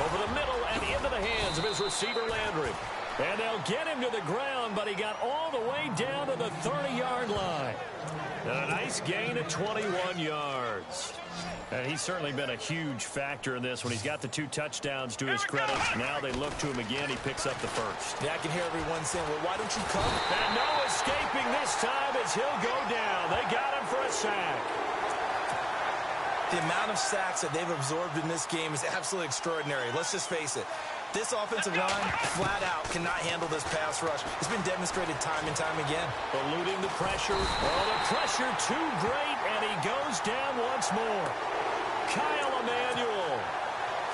Over the middle and into the hands of his receiver, Landry. And they'll get him to the ground, but he got all the way down to the 30-yard line. And a nice gain of 21 yards. And he's certainly been a huge factor in this when he's got the 2 touchdowns to his credit. Now they look to him again. He picks up the first. Yeah, I can hear everyone saying, well, why don't you come? And no escaping this time as he'll go down. They got him for a sack. The amount of sacks that they've absorbed in this game is absolutely extraordinary. Let's just face it. This offensive line, flat out, cannot handle this pass rush. It's been demonstrated time and time again. Eluding the pressure. Oh, the pressure too great, and he goes down once more. Kyle Emanuel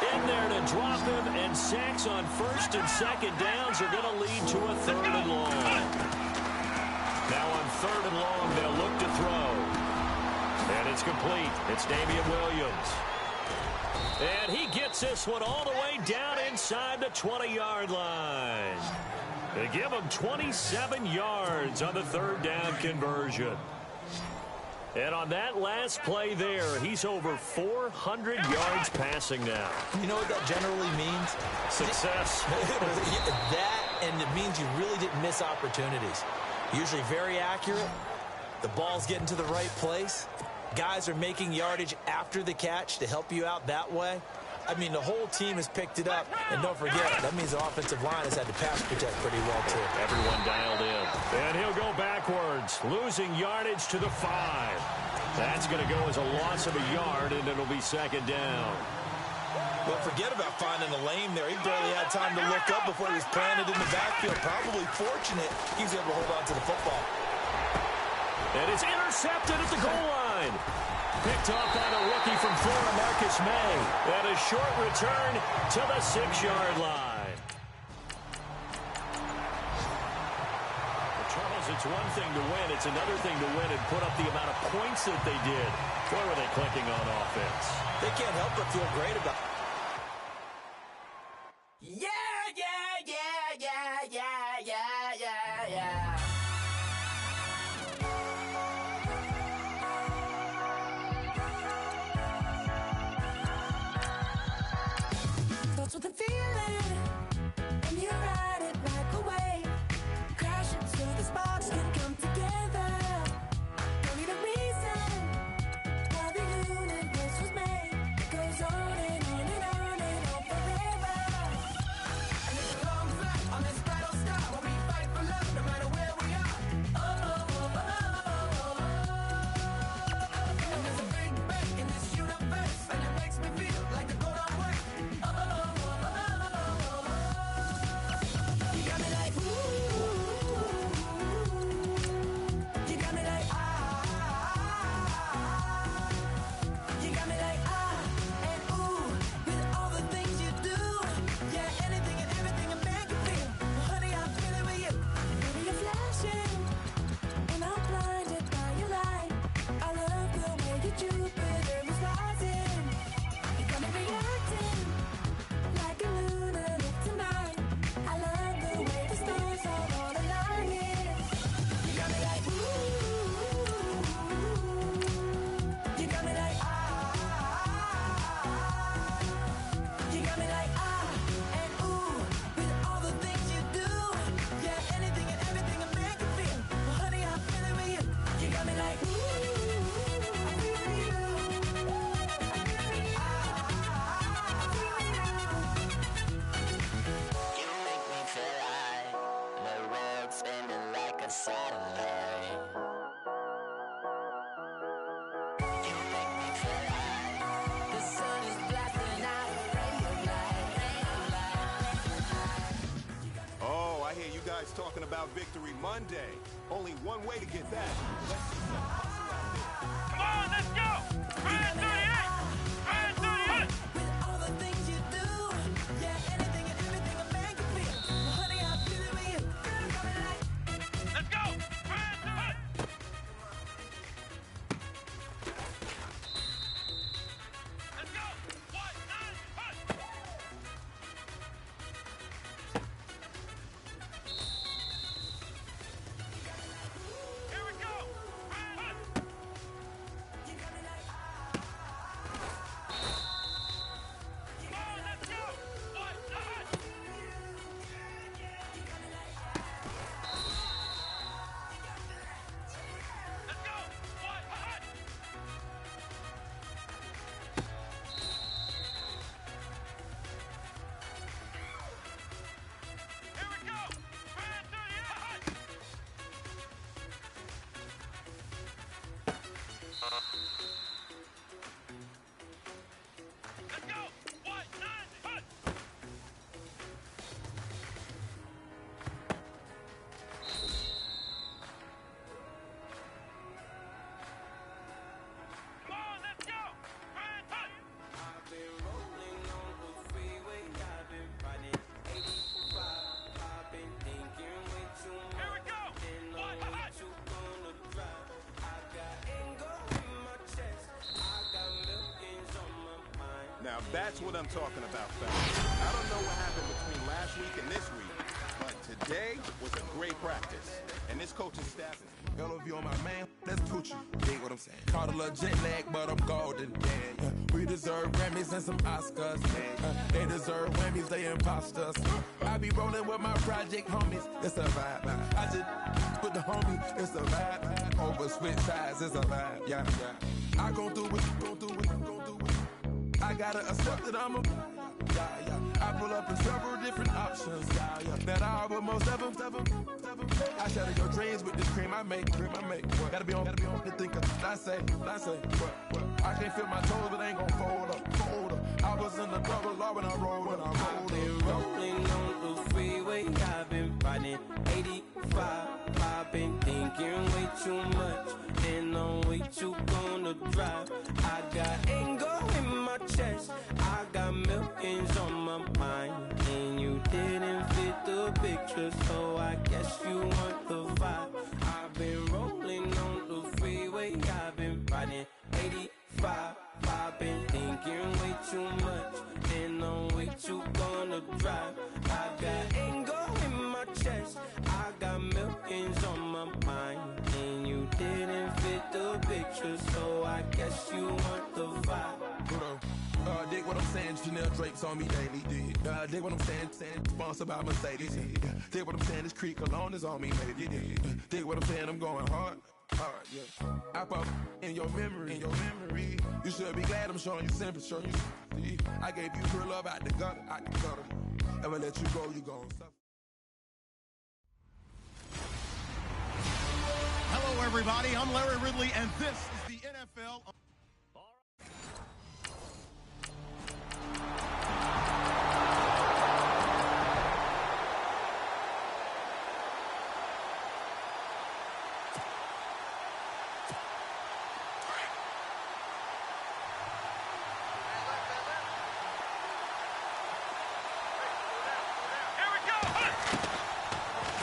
in there to drop him, and sacks on first and second downs are going to lead to a 3rd and long. Now on 3rd and long, they'll look to throw. And it's complete. It's Damian Williams. And he gets this one all the way down inside the 20-yard line. They give him 27 yards on the 3rd down conversion. And on that last play there, he's over 400 yards passing now. You know what that generally means? Success. That, and it means you really didn't miss opportunities. Usually very accurate. The ball's getting to the right place. Guys are making yardage after the catch to help you out that way. I mean, the whole team has picked it up. And don't forget, that means the offensive line has had to pass protect pretty well, too. Everyone dialed in. And he'll go backwards, losing yardage to the 5. That's going to go as a loss of a yard, and it'll be second down. Well, forget about finding a lane there. He barely had time to look up before he was planted in the backfield. Probably fortunate he was able to hold on to the football. And it's intercepted at the goal line. Picked off by the rookie from Florida, Marcus May. And a short return to the 6-yard line. Well, Charles, it's one thing to win. It's another thing to win and put up the amount of points that they did. Boy, were they clicking on offense. They can't help but feel great about it. Starts with a feeling, and you ride it like a wave. Crash into the sparks that come together. Don't need a reason why the universe was made. It goes on and on talking about Victory Monday. Only one way to get that. Let's see some hustle out there. Come on, let's go! 538! 538! With all the things you do, yeah, anything and everything a man can feel. Well, honey, I feel it with you. Girl, got me like. Let's go! 538! Let's go! 1-9-1! Here we go! 5-1! Come on, let's go! 1-9-1! Let's go! 1-1! Here we go! 538! Let's go! 1-9-1! Come on, let's go! 5-1! I've been rolling on the freeway, I've been riding 85. I've been thinking way too Here we much, go! and I'm 1-1! way too gonna drive. I got anger in my chest, I got millions on my mind. Now that's what I'm talking about, fellas. I don't know what happened between last week and this week, but today was a great practice. And this coaching staff is... LOV on my man, that's Poochie. Dig what I'm saying. Caught a little jet lag, but I'm golden. Yeah. We deserve Grammys and some Oscars. They deserve whammies, they imposters. I be rolling with my project homies. It's a vibe. I just with the homie. It's a vibe. Over switch sides, it's a vibe. Yeah. I gon' do it, gon' do it, gon' do it. I gotta accept that I'm a. I pull up in several different options. That I but most of them. I shatter your dreams with this cream I make. What? Gotta be on the thinker. I say. What? I can't feel my toes, but ain't gon' fold up. I was in the double law when I rolled. I've been rolling on the freeway, I've been riding 85. I've been thinking way too much, and I'm way too gonna drive. I got anger in my chest, I got millions on my mind, and you didn't fit the picture, so I guess you want the vibe. I've been rolling on the freeway, I've been riding 85. I've been thinking way too much, and I'm way too gonna drive. I got anger in my chest, I got millions on my mind, and you didn't fit the picture, so I guess you want the vibe. Dig what I'm saying, Chanel drapes on me daily. Dig what I'm saying, sponsored by Mercedes. Dig what I'm saying, this Creek Cologne is on me, baby. Dig what I'm saying, I'm going hard, yeah. I pop in your memory. You should be glad I'm showing you sympathy. I gave you pure love out the gutter. Ever let you go, you gon' suffer. Hello, everybody. I'm Larry Ridley, and this is the NFL.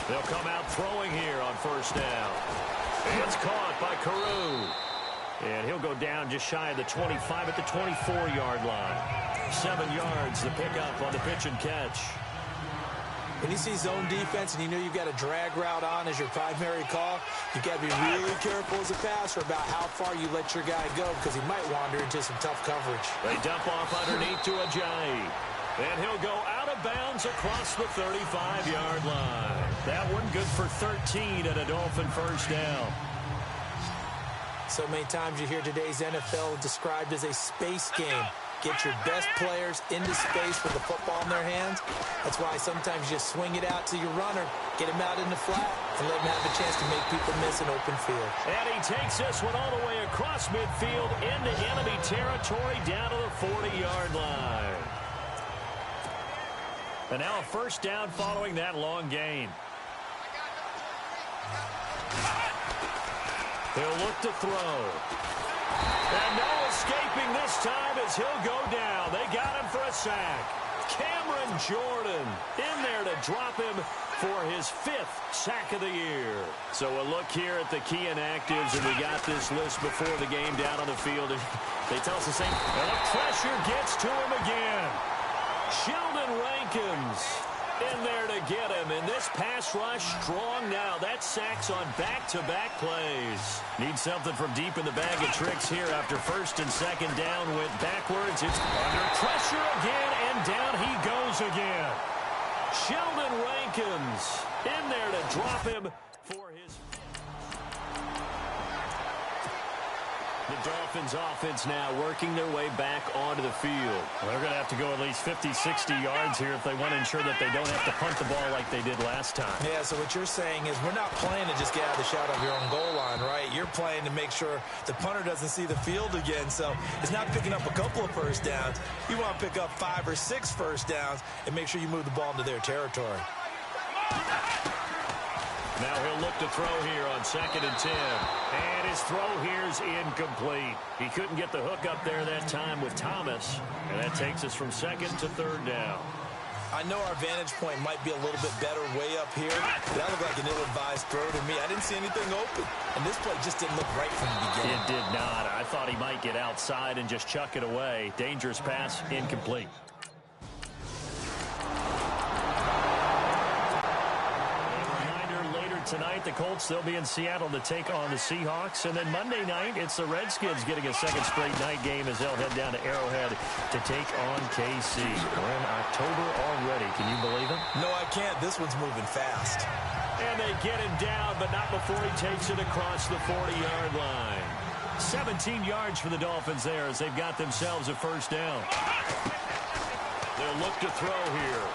They'll come out throwing here on first down. It's caught by Carew. And he'll go down just shy of the 25 at the 24-yard line. 7 yards to pick up on the pitch and catch. When you see zone defense and you know you've got a drag route on as your primary call, you've got to be really careful as a passer about how far you let your guy go because he might wander into some tough coverage. They dump off underneath to Ajayi. And he'll go out of bounds across the 35-yard line. That one good for 13 and a Dolphin first down. So many times you hear today's NFL described as a space game. Get your best players into space with the football in their hands. That's why sometimes you just swing it out to your runner, get him out in the flat, and let him have a chance to make people miss an open field. And he takes this one all the way across midfield into enemy territory down to the 40-yard line. And now a first down following that long gain. He'll look to throw. And no escaping this time as he'll go down. They got him for a sack. Cameron Jordan in there to drop him for his 5th sack of the year. So a look here at the key inactives, and we got this list before the game down on the field. They tell us the same. And the pressure gets to him again. Sheldon Rankins in there to get him. And this pass rush strong now. That sacks on back-to-back plays. Need something from deep in the bag of tricks here after 1st and 2nd down. Went backwards. It's under pressure again, and down he goes again. Sheldon Rankins in there to drop him for his... The Dolphins offense now working their way back onto the field. Well, they're going to have to go at least 50, 60 yards here if they want to ensure that they don't have to punt the ball like they did last time. Yeah, so what you're saying is we're not playing to just get out of the shot of your own goal line, right? You're playing to make sure the punter doesn't see the field again. So it's not picking up a couple of first downs. You want to pick up 5 or 6 first downs and make sure you move the ball into their territory. Now he'll look to throw here on 2nd and 10. And his throw here's incomplete. He couldn't get the hook up there that time with Thomas. And that takes us from 2nd to 3rd down. I know our vantage point might be a little bit better way up here. But that looked like an ill-advised throw to me. I didn't see anything open. And this play just didn't look right from the beginning. It did not. I thought he might get outside and just chuck it away. Dangerous pass, incomplete. Tonight, the Colts, they'll be in Seattle to take on the Seahawks. And then Monday night, it's the Redskins getting a 2nd straight night game as they'll head down to Arrowhead to take on KC. We're in October already. Can you believe it? No, I can't. This one's moving fast. And they get him down, but not before he takes it across the 40-yard line. 17 yards for the Dolphins there as they've got themselves a 1st down. They'll look to throw here.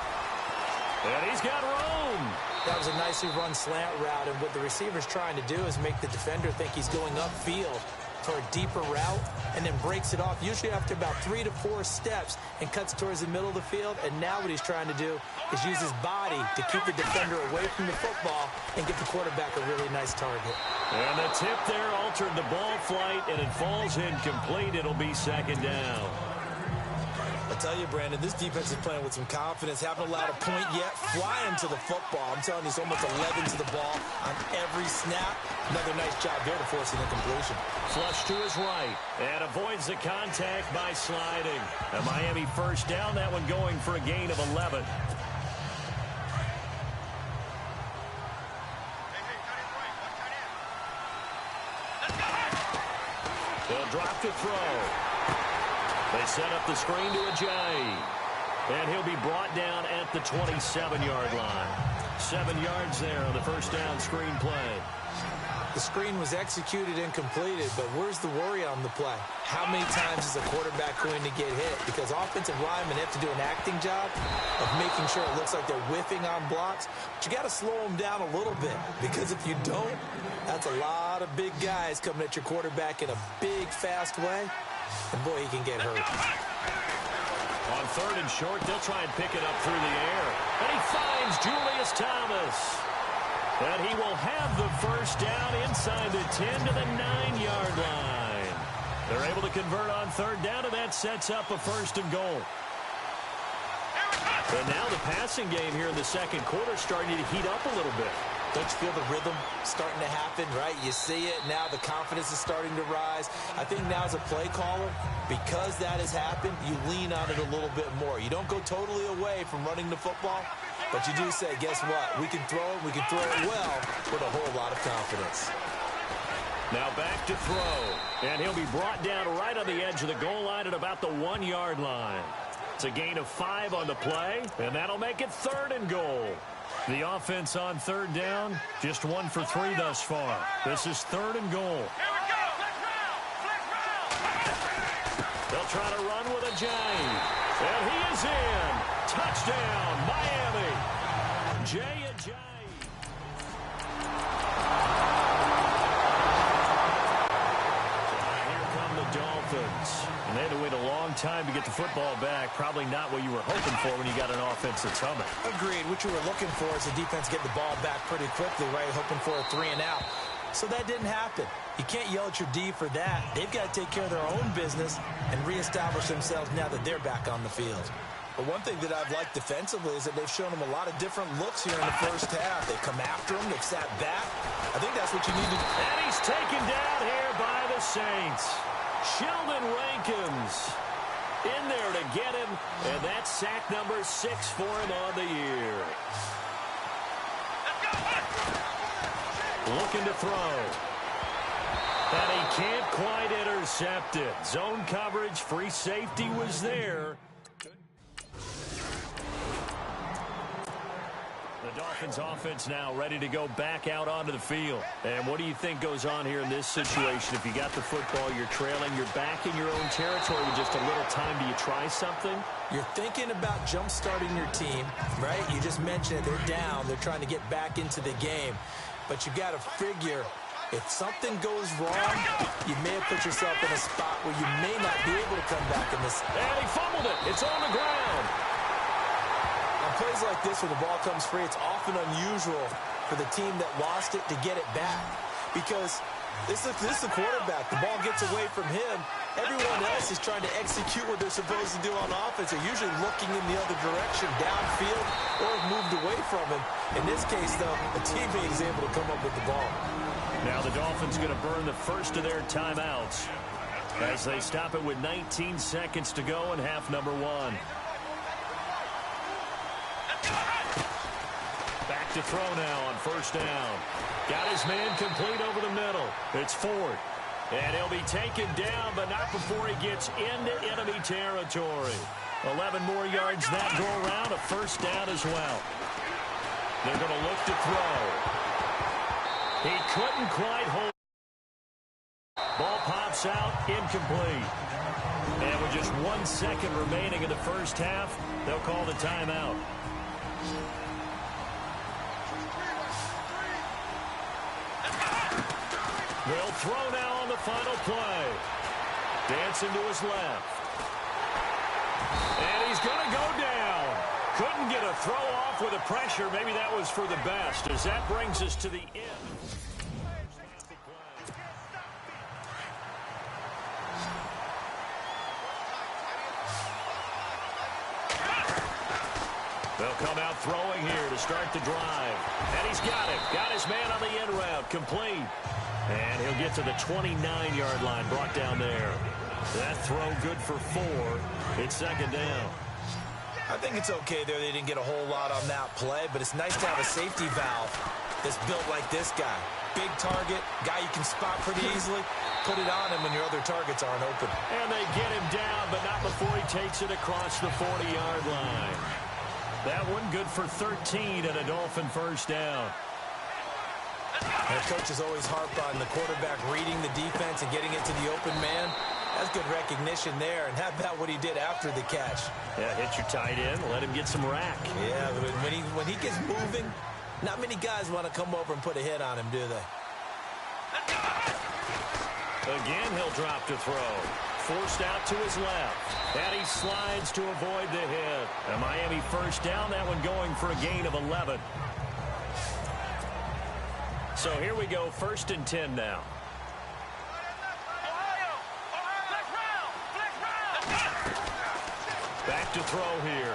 And he's got room. That was a nicely run slant route, and what the receiver's trying to do is make the defender think he's going upfield for a deeper route and then breaks it off, usually after about 3 to 4 steps, and cuts towards the middle of the field. And now what he's trying to do is use his body to keep the defender away from the football and get the quarterback a really nice target. And the tip there altered the ball flight, and it falls incomplete. It'll be 2nd down. I tell you, Brandon, this defense is playing with some confidence. Haven't allowed a point yet. Flying to the football. I'm telling you, it's almost 11 to the ball on every snap. Another nice job there to force an incompletion. Flush to his right and avoids the contact by sliding. A Miami 1st down, that one going for a gain of 11. They'll drop to throw. They set up the screen to Ajayi. And he'll be brought down at the 27-yard line. 7 yards there on the 1st down screen play. The screen was executed and completed, but where's the worry on the play? How many times is a quarterback going to get hit? Because offensive linemen have to do an acting job of making sure it looks like they're whiffing on blocks. But you got to slow them down a little bit, because if you don't, that's a lot of big guys coming at your quarterback in a big, fast way. And boy, he can get hurt. On 3rd and short, they'll try and pick it up through the air. And he finds Julius Thomas. And he will have the 1st down inside the 10 to the 9-yard line. They're able to convert on 3rd down, and that sets up a 1st and goal. And now the passing game here in the 2nd quarter starting to heat up a little bit. Don't you feel the rhythm starting to happen, right? You see it now. The confidence is starting to rise. I think now as a play caller, because that has happened, you lean on it a little bit more. You don't go totally away from running the football, but you do say, guess what? We can throw it. We can throw it well with a whole lot of confidence. Now back to throw. And he'll be brought down right on the edge of the goal line at about the 1-yard line. It's a gain of 5 on the play, and that'll make it 3rd and goal. The offense on 3rd down, just 1 for 3 thus far. This is 3rd and goal. Here we go. Let's round. They'll try to run with Ajayi. And he is in. Touchdown, Miami. Jay Ajayi. Here come the Dolphins. And they had to wait a long time to get the football back. Probably not what you were hoping for when you got an offense that's humming. Agreed. What you were looking for is the defense get the ball back pretty quickly, right? Hoping for a 3 and out. So that didn't happen. You can't yell at your D for that. They've got to take care of their own business and reestablish themselves now that they're back on the field. But one thing that I've liked defensively is that they've shown them a lot of different looks here in the first half. They come after them. They've sat back. I think that's what you need to do. And he's taken down here by the Saints. Sheldon Rankins in there to get him, and that's sack number 6 for him on the year. Looking to throw. And he can't quite intercept it. Zone coverage, free safety was there. The Dolphins offense now ready to go back out onto the field. And what do you think goes on here in this situation? If you got the football, you're trailing, you're back in your own territory with just a little time. Do you try something? You're thinking about jump-starting your team, right? You just mentioned it. They're down. They're trying to get back into the game. But you got to figure if something goes wrong, you may have put yourself in a spot where you may not be able to come back in this. And he fumbled it. It's on the ground. On plays like this where the ball comes free, it's often unusual for the team that lost it to get it back. Because this is a quarterback. The ball gets away from him. Everyone else is trying to execute what they're supposed to do on offense. They're usually looking in the other direction, downfield, or have moved away from him. In this case, though, a teammate is able to come up with the ball. Now the Dolphins going to burn the first of their timeouts as they stop it with 19 seconds to go in half number 1. Back to throw now on first down. Got his man complete over the middle. It's Ford. And he'll be taken down, but not before he gets into enemy territory. 11 more yards that go around, a first down as well. They're going to look to throw. He couldn't quite hold. Ball pops out, incomplete. And with just 1 second remaining in the first half, they'll call the timeout. They'll throw now on the final play. Dancing to his left. And he's going to go down. Couldn't get a throw off with the pressure. Maybe that was for the best, as that brings us to the end. They'll come out throwing here to start the drive. And he's got it. Got his man on the end route. Complete. And he'll get to the 29-yard line, brought down there. That throw good for 4. It's second down. I think it's okay there. They didn't get a whole lot on that play, but it's nice to have a safety valve that's built like this guy. Big target, guy you can spot pretty easily. Put it on him when your other targets aren't open. And they get him down, but not before he takes it across the 40-yard line. That one good for 13 and a Dolphin first down. And coaches always harp on the quarterback reading the defense and getting it to the open man. That's good recognition there. And how about what he did after the catch? Yeah, hit your tight end, let him get some rack. Yeah, but when he gets moving, not many guys want to come over and put a hit on him, do they? Again, he'll drop to throw. Forced out to his left. And he slides to avoid the hit. A Miami first down, that one going for a gain of 11. So here we go, 1st and 10 now. Back to throw here.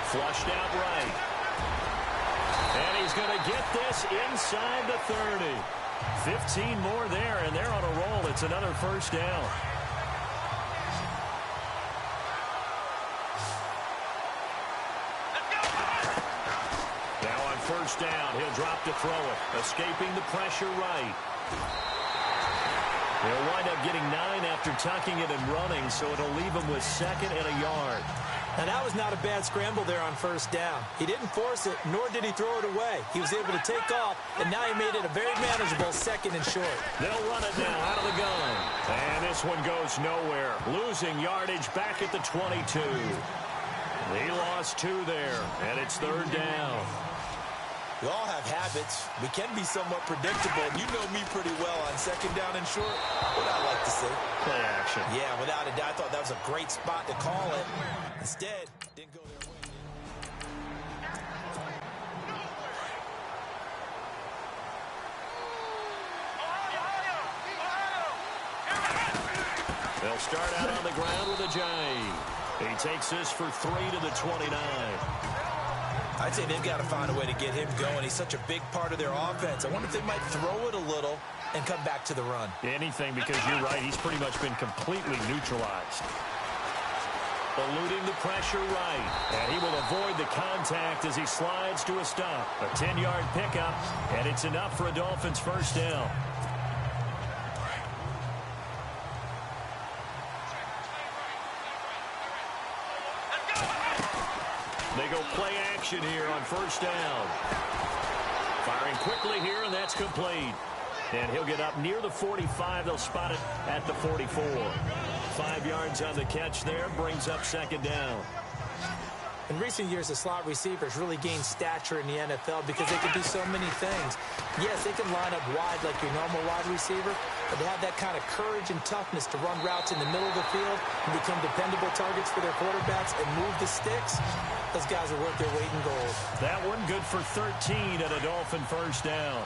Flushed out right. And he's going to get this inside the 30. 15 more there, and they're on a roll. It's another first down. Now on first down, he'll drop to throw it. Escaping the pressure right. They'll wind up getting 9 after tucking it and running, so it'll leave him with 2nd and a yard. And that was not a bad scramble there on first down. He didn't force it, nor did he throw it away. He was able to take off, and now he made it a very manageable 2nd and short. They'll run it now out of the gun. And this one goes nowhere. Losing yardage back at the 22. He lost 2 there, and it's 3rd down. We all have habits. We can be somewhat predictable. You know me pretty well on second down and short. What I like to say. Play action. Yeah, without a doubt. I thought that was a great spot to call it. Instead, didn't go their way. They'll start out on the ground with a J. He takes this for 3 to the 29. I'd say they've got to find a way to get him going. He's such a big part of their offense. I wonder if they might throw it a little and come back to the run. Anything, because you're right. He's pretty much been completely neutralized. Eluding the pressure right. And he will avoid the contact as he slides to a stop. A 10-yard pickup, and it's enough for a Dolphins first down. They go play action here on first down. Firing quickly here, and that's complete. And he'll get up near the 45. They'll spot it at the 44. 5 yards on the catch there, brings up second down. In recent years, the slot receivers really gained stature in the NFL because they can do so many things. Yes, they can line up wide like your normal wide receiver, but they have that kind of courage and toughness to run routes in the middle of the field and become dependable targets for their quarterbacks and move the sticks. Those guys are worth their weight in gold. That one good for 13 at a Dolphin first down.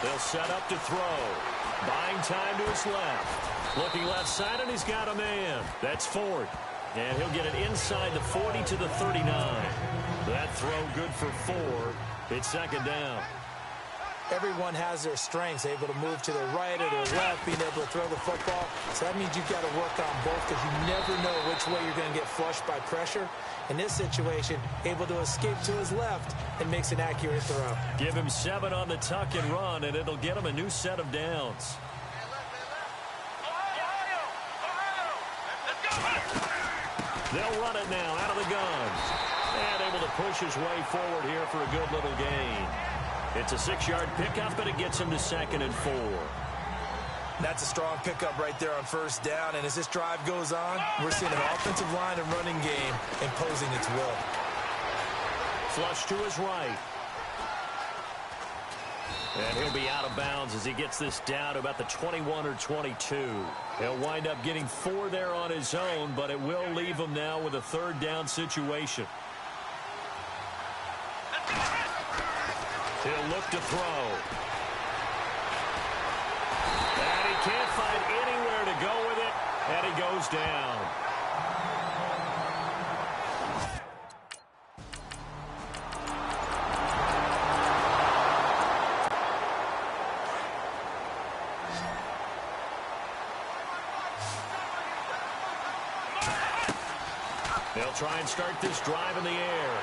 They'll set up to throw. Buying time to his left. Looking left side, and he's got a man. That's Ford. And he'll get it inside the 40 to the 39. That throw good for 4. It's second down. Everyone has their strengths, able to move to their right or their left, being able to throw the football. So that means you've got to work on both because you never know which way you're going to get flushed by pressure. In this situation, able to escape to his left and makes an accurate throw. Give him 7 on the tuck and run, and it'll get him a new set of downs. They'll run it now out of the gun. And able to push his way forward here for a good little gain. It's a 6-yard pickup, but it gets him to second and 4. That's a strong pickup right there on first down. And as this drive goes on, we're seeing an offensive line and running game imposing its will. Flush to his right. And he'll be out of bounds as he gets this down to about the 21 or 22. He'll wind up getting 4 there on his own, but it will leave him now with a third down situation. He'll look to throw. And he can't find anywhere to go with it, and he goes down. They'll try and start this drive in the air.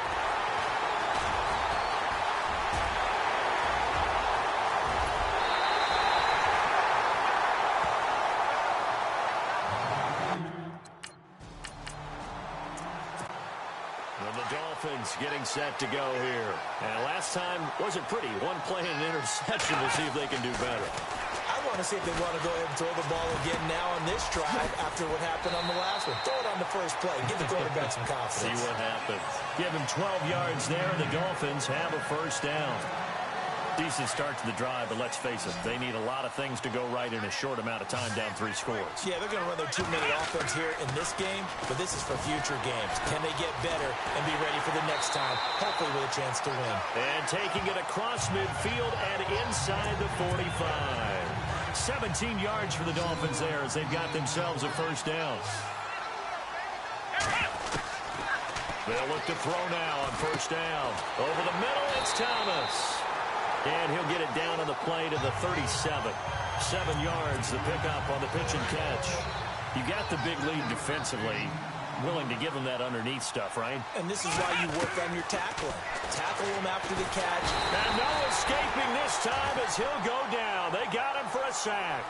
Getting set to go here. And last time wasn't pretty. One play and an interception. We'll see if they can do better. I want to see if they want to go ahead and throw the ball again now on this drive after what happened on the last one. Throw it on the first play. Give the quarterback some confidence. See what happens. Give him 12 yards there, and the Dolphins have a first down. Decent start to the drive, but let's face it, they need a lot of things to go right in a short amount of time, down 3 scores. Yeah, they're going to run their 2-minute offense here in this game, but this is for future games. Can they get better and be ready for the next time, hopefully with a chance to win? And taking it across midfield and inside the 45. 17 yards for the Dolphins there as they've got themselves a first down. They'll look to throw now on first down. Over the middle, it's Thomas. And he'll get it down on the play to the 37. 7 yards, the pickup on the pitch and catch. You got the big lead defensively. Willing to give him that underneath stuff, right? And this is why you work on your tackling. Tackle him after the catch. And no escaping this time as he'll go down. They got him for a sack.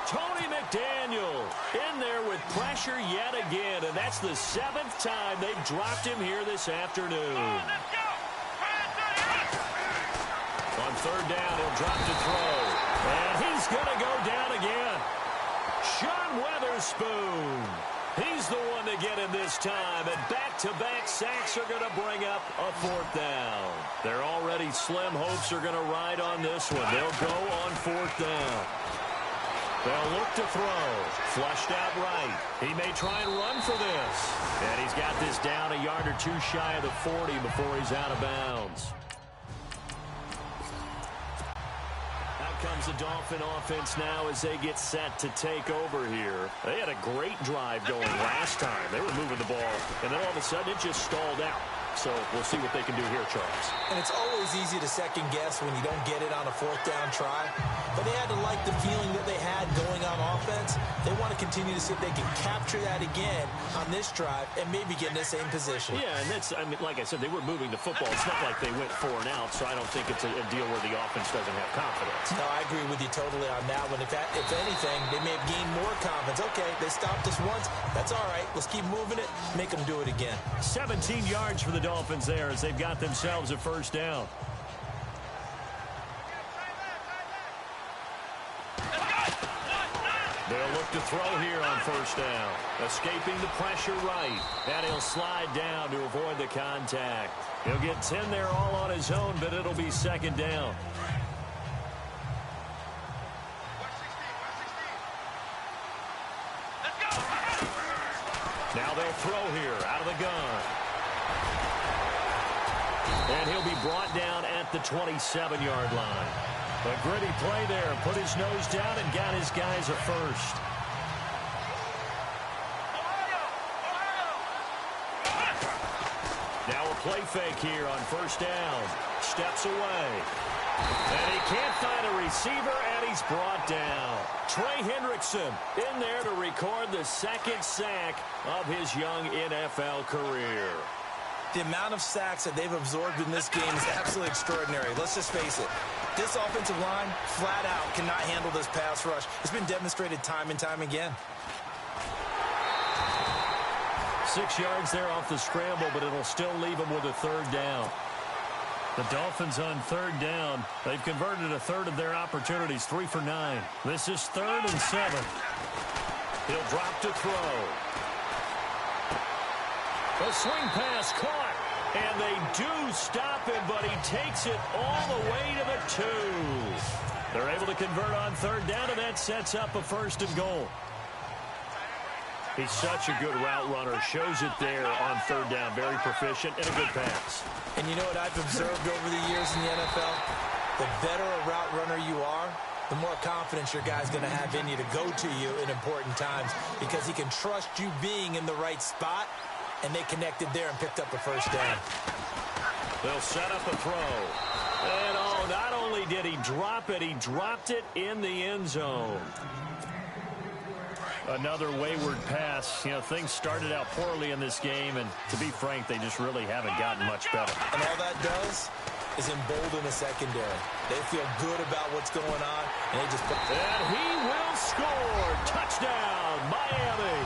Tony McDaniel in there with pressure yet again. And that's the 7th time they've dropped him here this afternoon. On third down, he'll drop to throw. And he's going to go down again. Sean Weatherspoon. He's the one to get him this time, and back-to-back sacks are going to bring up a 4th down. Their already slim hopes are going to ride on this one. They'll go on 4th down. They'll look to throw. Flushed out right. He may try and run for this. And he's got this down a yard or two shy of the 40 before he's out of bounds. Comes the Dolphin offense now as they get set to take over here. They had a great drive going last time. They were moving the ball, and then all of a sudden it just stalled out. So we'll see what they can do here, Charles. And it's always easy to second guess when you don't get it on a 4th down try. But they had to like the feeling that they had going on offense. They want to continue to see if they can capture that again on this drive and maybe get in the same position. Yeah, and that's, I mean, like I said, they were moving the football. It's not like they went 4 and out, so I don't think it's a deal where the offense doesn't have confidence. No, I agree with you totally on that one. If anything, they may have gained more confidence. Okay, they stopped us once. That's all right. Let's keep moving it. Make them do it again. 17 yards for the Dolphins there as they've got themselves a 1st down. They'll look to throw here on 1st down. Escaping the pressure right. And he'll slide down to avoid the contact. He'll get 10 there all on his own, but it'll be 2nd down. Now they'll throw here out of the gun. And he'll be brought down at the 27-yard line. A gritty play there. Put his nose down and got his guys a 1st. Now a play fake here on 1st down. Steps away. And he can't find a receiver, and he's brought down. Trey Hendrickson in there to record the 2nd sack of his young NFL career. The amount of sacks that they've absorbed in this game is absolutely extraordinary. Let's just face it. This offensive line, flat out, cannot handle this pass rush. It's been demonstrated time and time again. 6 yards there off the scramble, but it'll still leave them with a 3rd down. The Dolphins on 3rd down. They've converted a 1/3 of their opportunities, 3 for 9. This is 3rd and 7. He'll drop to throw. A swing pass caught, and they do stop him, but he takes it all the way to the 2. They're able to convert on 3rd down, and that sets up a 1st and goal. He's such a good route runner. Shows it there on 3rd down. Very proficient and a good pass. And you know what I've observed over the years in the NFL? The better a route runner you are, the more confidence your guy's going to have in you to go to you in important times because he can trust you being in the right spot, and they connected there and picked up a 1st down. They'll set up a throw. And, oh, not only did he drop it, he dropped it in the end zone. Another wayward pass. You know, things started out poorly in this game, and to be frank, they just really haven't gotten much better. And all that does is embolden the secondary. They feel good about what's going on, and they just... And he will score. Touchdown, Miami.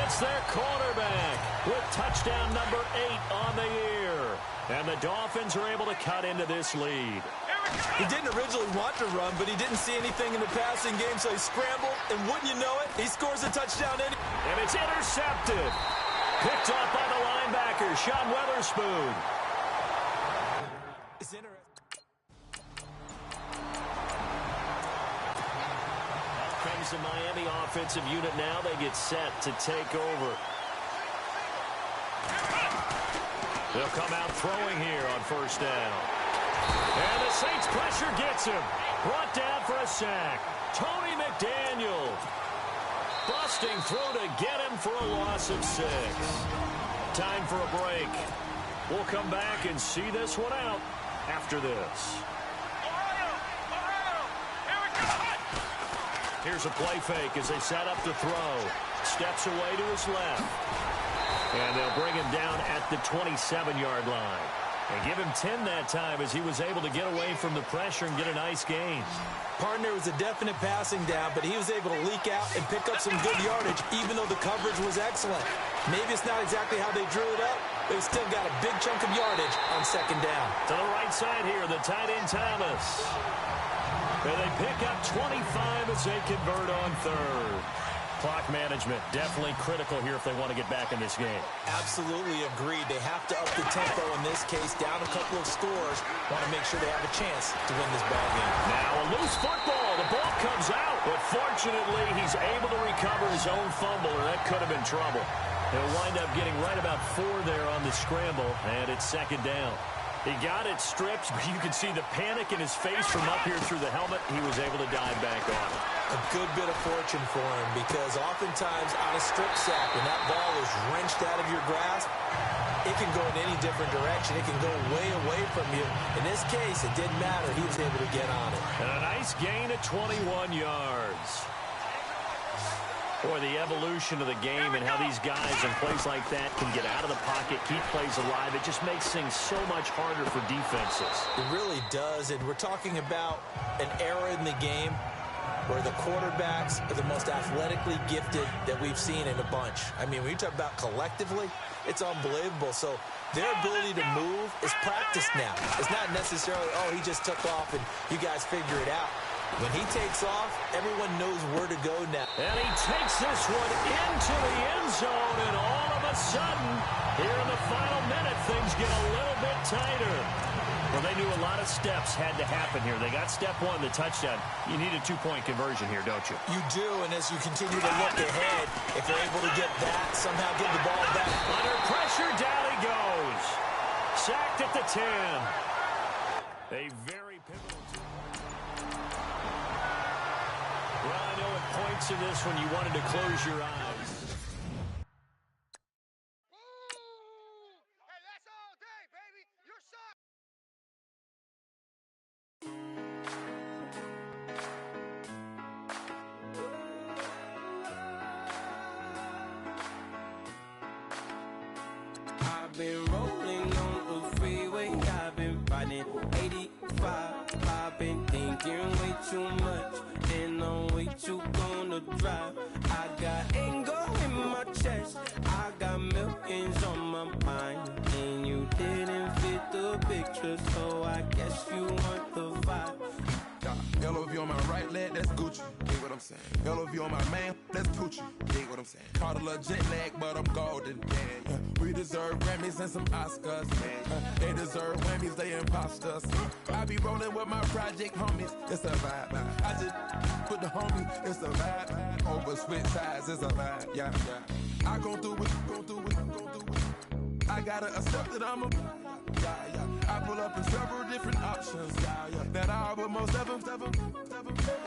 It's their quarterback with touchdown number 8 on the year. And the Dolphins are able to cut into this lead. He didn't originally want to run, but he didn't see anything in the passing game, so he scrambled, and wouldn't you know it, he scores a touchdown. And it's intercepted. Picked off by the linebacker, Sean Weatherspoon. It's interesting. Up comes the Miami offensive unit now. They get set to take over. They'll come out throwing here on 1st down. And the Saints pressure gets him. Brought down for a sack. Tony McDaniel busting through to get him for a loss of 6. Time for a break. We'll come back and see this one out after this. Here's a play fake as they set up to throw. Steps away to his left. And they'll bring him down at the 27-yard line. And give him 10 that time as he was able to get away from the pressure and get a nice gain. Partner was a definite passing down, but he was able to leak out and pick up some good yardage, even though the coverage was excellent. Maybe it's not exactly how they drew it up, but he still got a big chunk of yardage on 2nd down. To the right side here, the tight end Thomas. And they pick up 25 as they convert on 3rd. Clock management, definitely critical here if they want to get back in this game. Absolutely agreed. They have to up the tempo in this case, down a couple of scores. Want to make sure they have a chance to win this ball game. Now a loose football. The ball comes out. But fortunately, he's able to recover his own fumble, or that could have been trouble. He'll wind up getting right about 4 there on the scramble, and it's second down. He got it stripped, but you can see the panic in his face from up here through the helmet. He was able to dive back on it. A good bit of fortune for him, because oftentimes on a strip sack, when that ball is wrenched out of your grasp, it can go in any different direction. It can go way away from you. In this case, it didn't matter. He was able to get on it. And a nice gain of 21 yards. Boy, the evolution of the game and how these guys in plays like that can get out of the pocket, keep plays alive, it just makes things so much harder for defenses. It really does, and we're talking about an era in the game where the quarterbacks are the most athletically gifted that we've seen in a bunch. I mean, when you talk about collectively, it's unbelievable. So their ability to move is practiced now. It's not necessarily, oh, he just took off and you guys figure it out. When he takes off, everyone knows where to go now. And he takes this one into the end zone, and all of a sudden, here in the final minute, things get a little bit tighter. Well, they knew a lot of steps had to happen here. They got step one, the touchdown. You need a 2-point conversion here, don't you? You do, and as you continue to look ahead, if you're able to get that, somehow get the ball back. Under pressure, down he goes. Sacked at the 10. A very pivotal. Well, I know at points in this when you wanted to close your eyes. Hey, that's all day, baby. You're sorry. I've been rolling on the freeway, I've been riding 85. I've been thinking way too much, and I'm way too gonna drive. I got anger in my chest, I got millions on my mind, and you didn't fit the picture, so I guess you want the vibe. LOV on my right leg, that's Gucci. Dig what I'm saying. LOV on my man, that's Poochie. Dig what I'm saying. Caught a little jet lag, but I'm golden. Yeah. We deserve Grammys and some Oscars. They deserve Whammies, they imposters. I be rolling with my project homies. It's a vibe. I just put the homie, it's a vibe. Over switch sides, it's a vibe. Yeah. I gon' do it, gon' do it, gon' do it. I gotta accept that I'm a. I pull up in several different options. That I but most ever.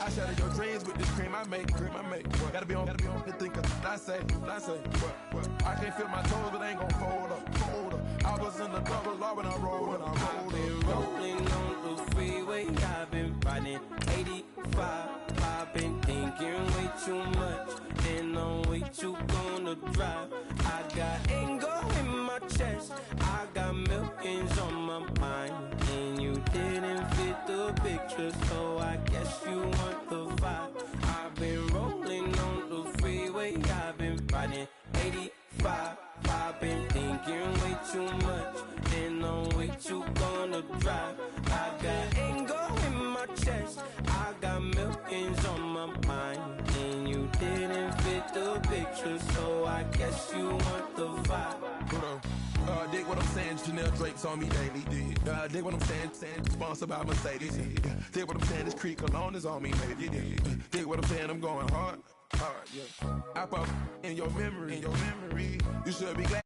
I shatter your dreams with this cream I make. What? Gotta be on the thinker. I say. What? I can't feel my toes, but ain't gon' fold up. I was in the double law when I rolled. I've been rolling on the freeway, I've been riding 85. I've been thinking way too much, and I'm way too gonna drive. I got anger in my chest, I got millions on my mind, and you didn't fit the picture, so I guess you want the vibe. I've been rolling on the freeway, I've been riding 85. I've been thinking way too much, and I'm way too gonna drive. I got anger in my chest, I got millions on my mind, and you didn't fit the picture, so I guess you want the vibe. Dig what I'm saying, Chanel Drake's on me daily. Dig what I'm saying, sponsored by Mercedes. Dig what I'm saying, this Creek alone is on me, maybe. Dig what I'm saying, I'm going hard, yeah. I pop in your memory, you should be glad.